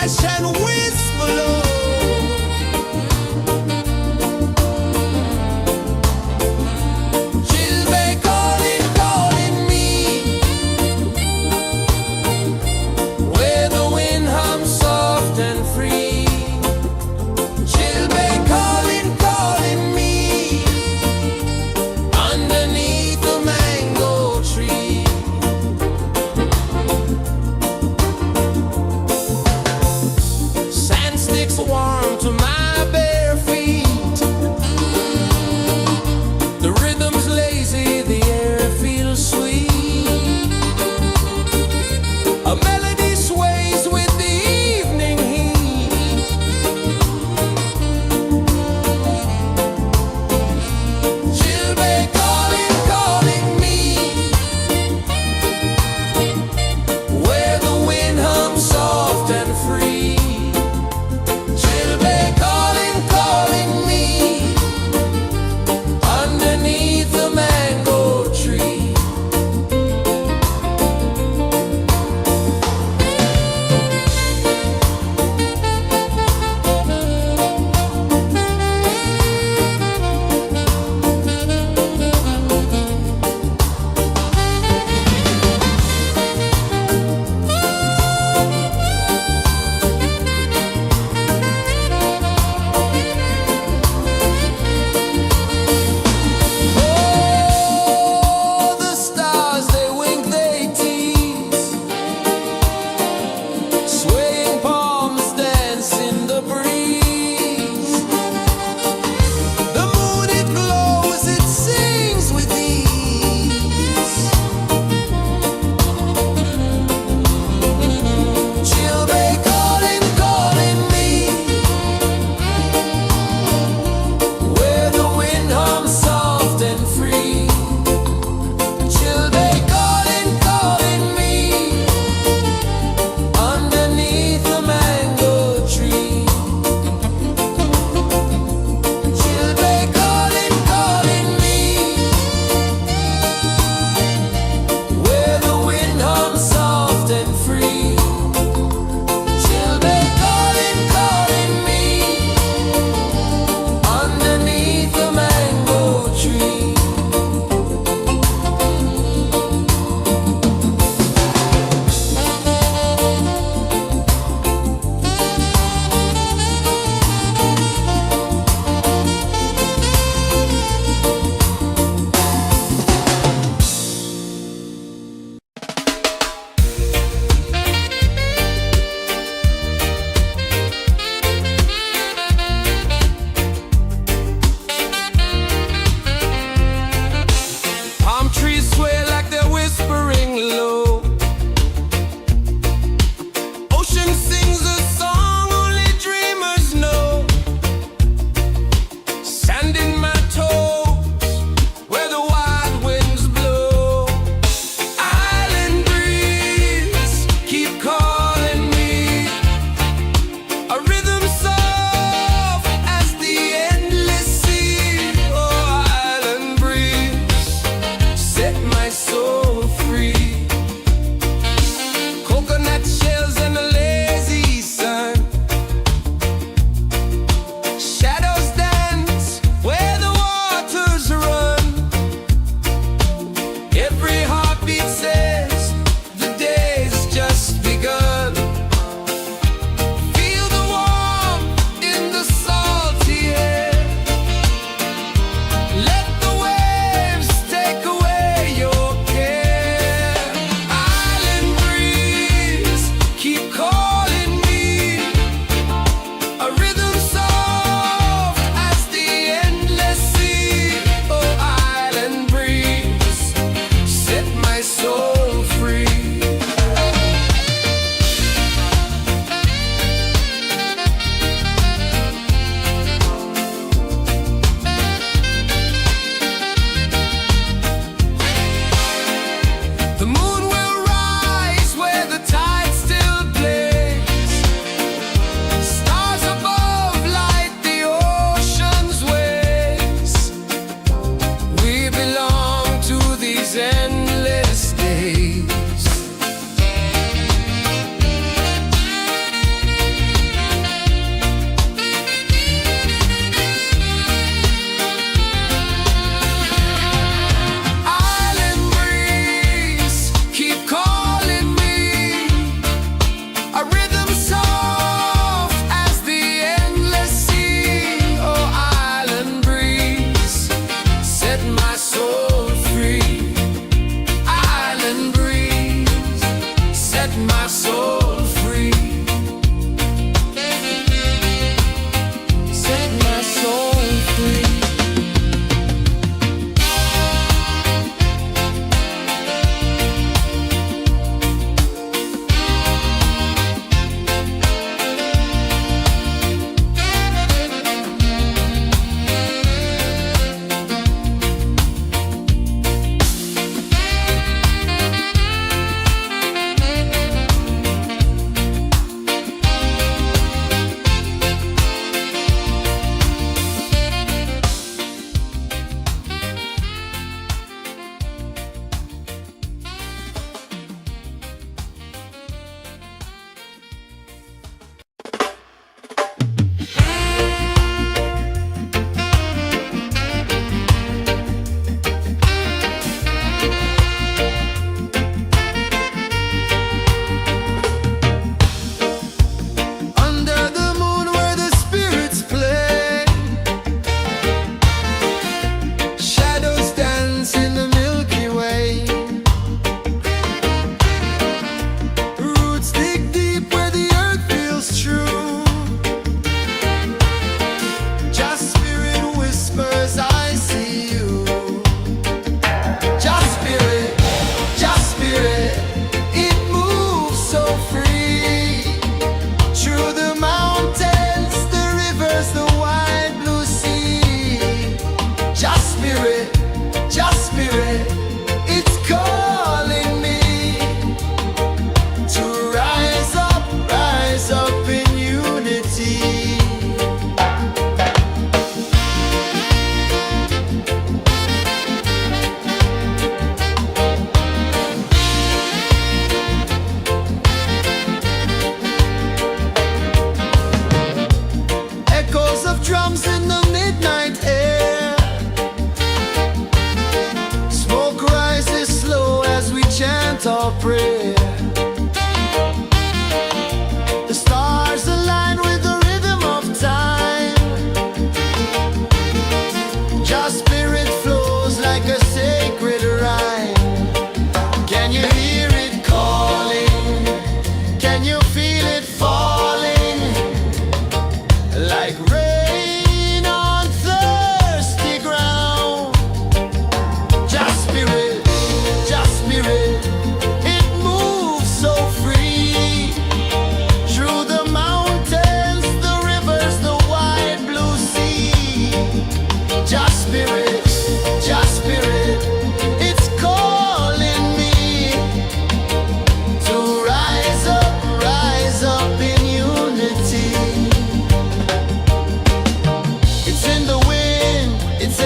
hush and whisper low. Chilbay calling, calling me, where the wind hums soft and free. Chilbay calling, calling me, underneath the mango tree.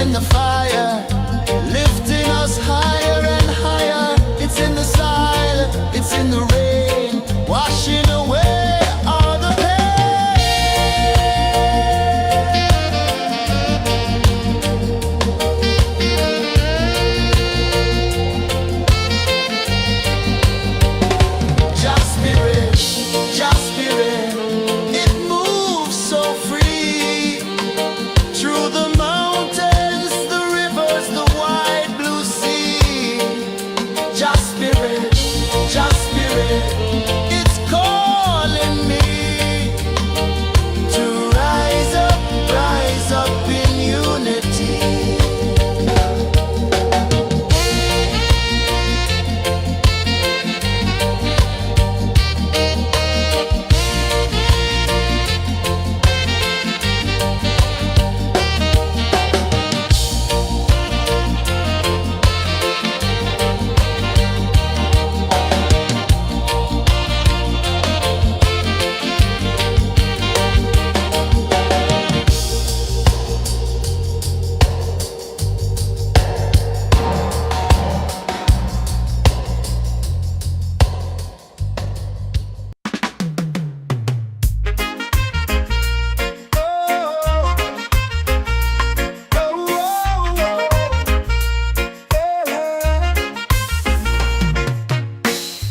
in the fire, lifting us higher and higher. It's in the silence, it's in the rain, washing away all the pain. Just spirit, just spirit, it moves so free through the mountains, the rivers, the wide blue sea. Just spirit, it's calling me to rise up in unity.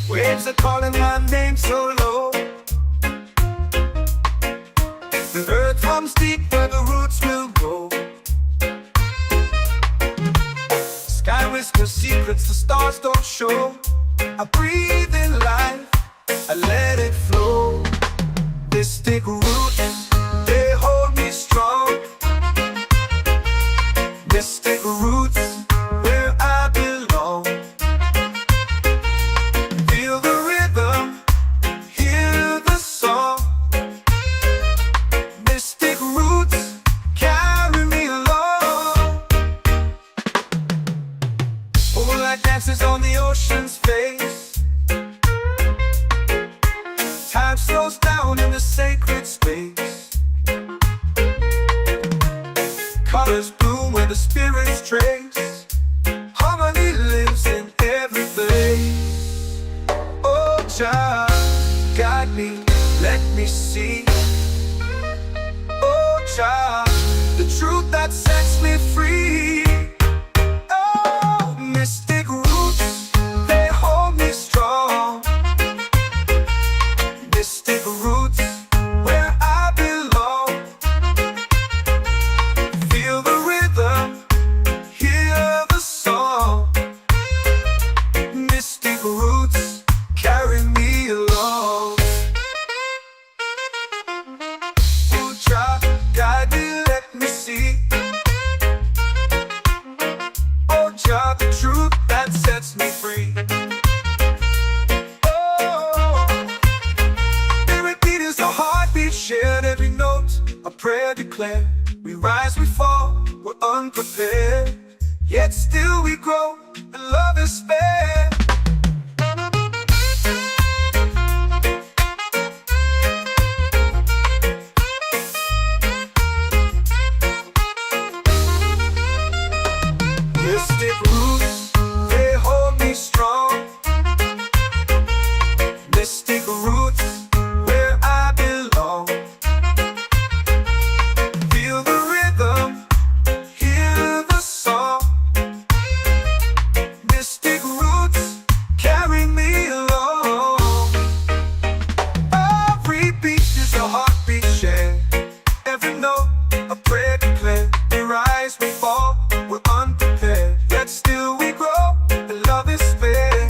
Waves are calling my name so low. The earth hums deep where the roots will grow. Sky whispers secrets the stars don't show. I breathe in life, I let it flow. Mystic roots, they hold me strong. Mystic roots, where I belong. Feel the rhythm, hear the song. Mystic roots, carry me along. Moonlight dances on the ocean's face. Time slows down in the sacred space. Colors bloom where the spirits trace. Harmony lives in every place. Oh, child, guide me, let me see. Oh, child, the truth that sets me free. Oh, mystic roots, they hold me strong. Mystic roots, where I belong. Feel the rhythm, hear the song. Mystic roots, carry me along. Oh, child, guide me, let me see. Oh, child, the truth that sets me free. Oh, spirit beat is a heartbeat shared, every note a prayer declared. We rise, we fall, we're unprepared, yet still we grow, and love is spared. Mystic roots, they hold me strong. Mystic roots, where I belong. Feel the rhythm, hear the song. Mystic roots, carry me along. Every beat is a heartbeat shared, every note a prayer declared. We rise, we fall, we're unprepared, yet still we grow, and love is spared.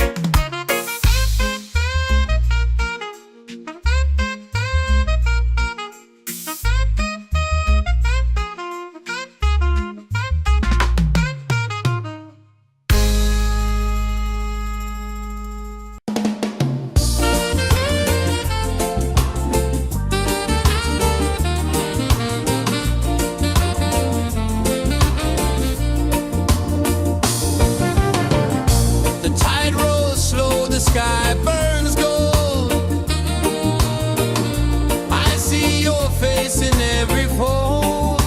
The tide rolls slow, the sky burns gold. I see your face in every fold.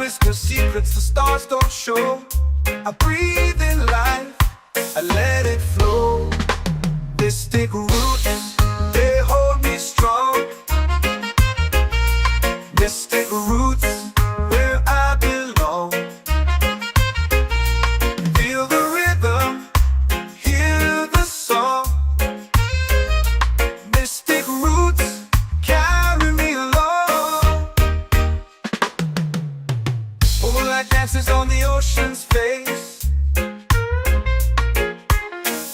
whisper secrets the stars don't show. I breathe in life, I let it flow. Mystic roots, they hold me strong. Mystic roots, where I belong. Feel the rhythm, hear the song. Mystic roots, carry me along. Moonlight dances on the ocean's face.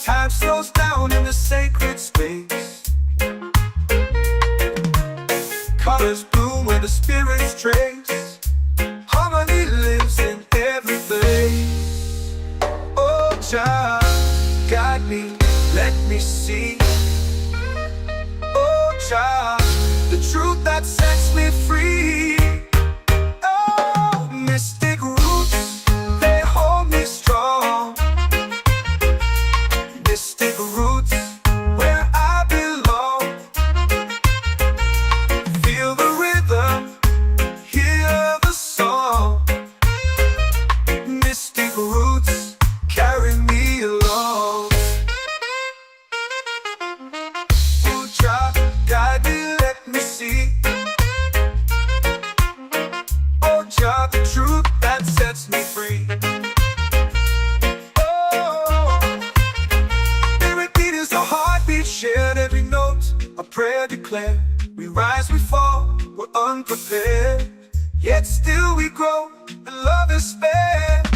Time slows down in the sacred space. Colors bloom where the spirits trace. Harmony lives in every place. Oh, Jah, guide me, let me see. Oh, Jah, the truth that sets me free. Oh, mystic roots, they hold me strong. Mystic roots, where I belong. Feel the rhythm, hear the song. Mystic roots, carry me along. Oh, Jah, guide me, let me see. Oh, Jah, the truth that sets me free. Shared every note, a prayer declared. We rise, we fall, we're unprepared. Yet still we grow, and love is spared.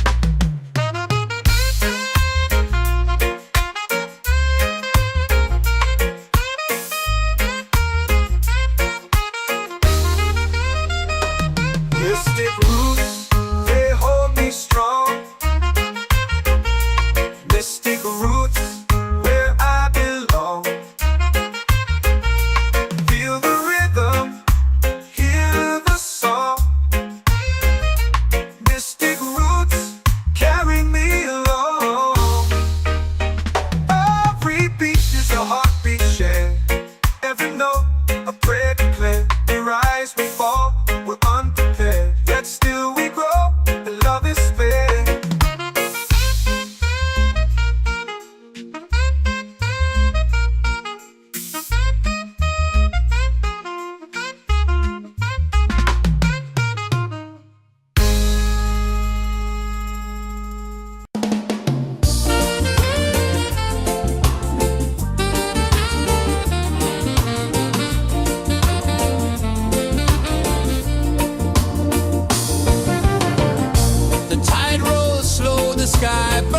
Mystic roots, they hold me strong. Mystic roots, where I belong. Feel the rhythm, hear the song. Mystic roots, carry me along. Every beat is a heartbeat shared. Every note, a prayer declared. We rise, we fall, we're unprepared. Yet still we grow, and love is spared. The tide rolls slow, the sky burns.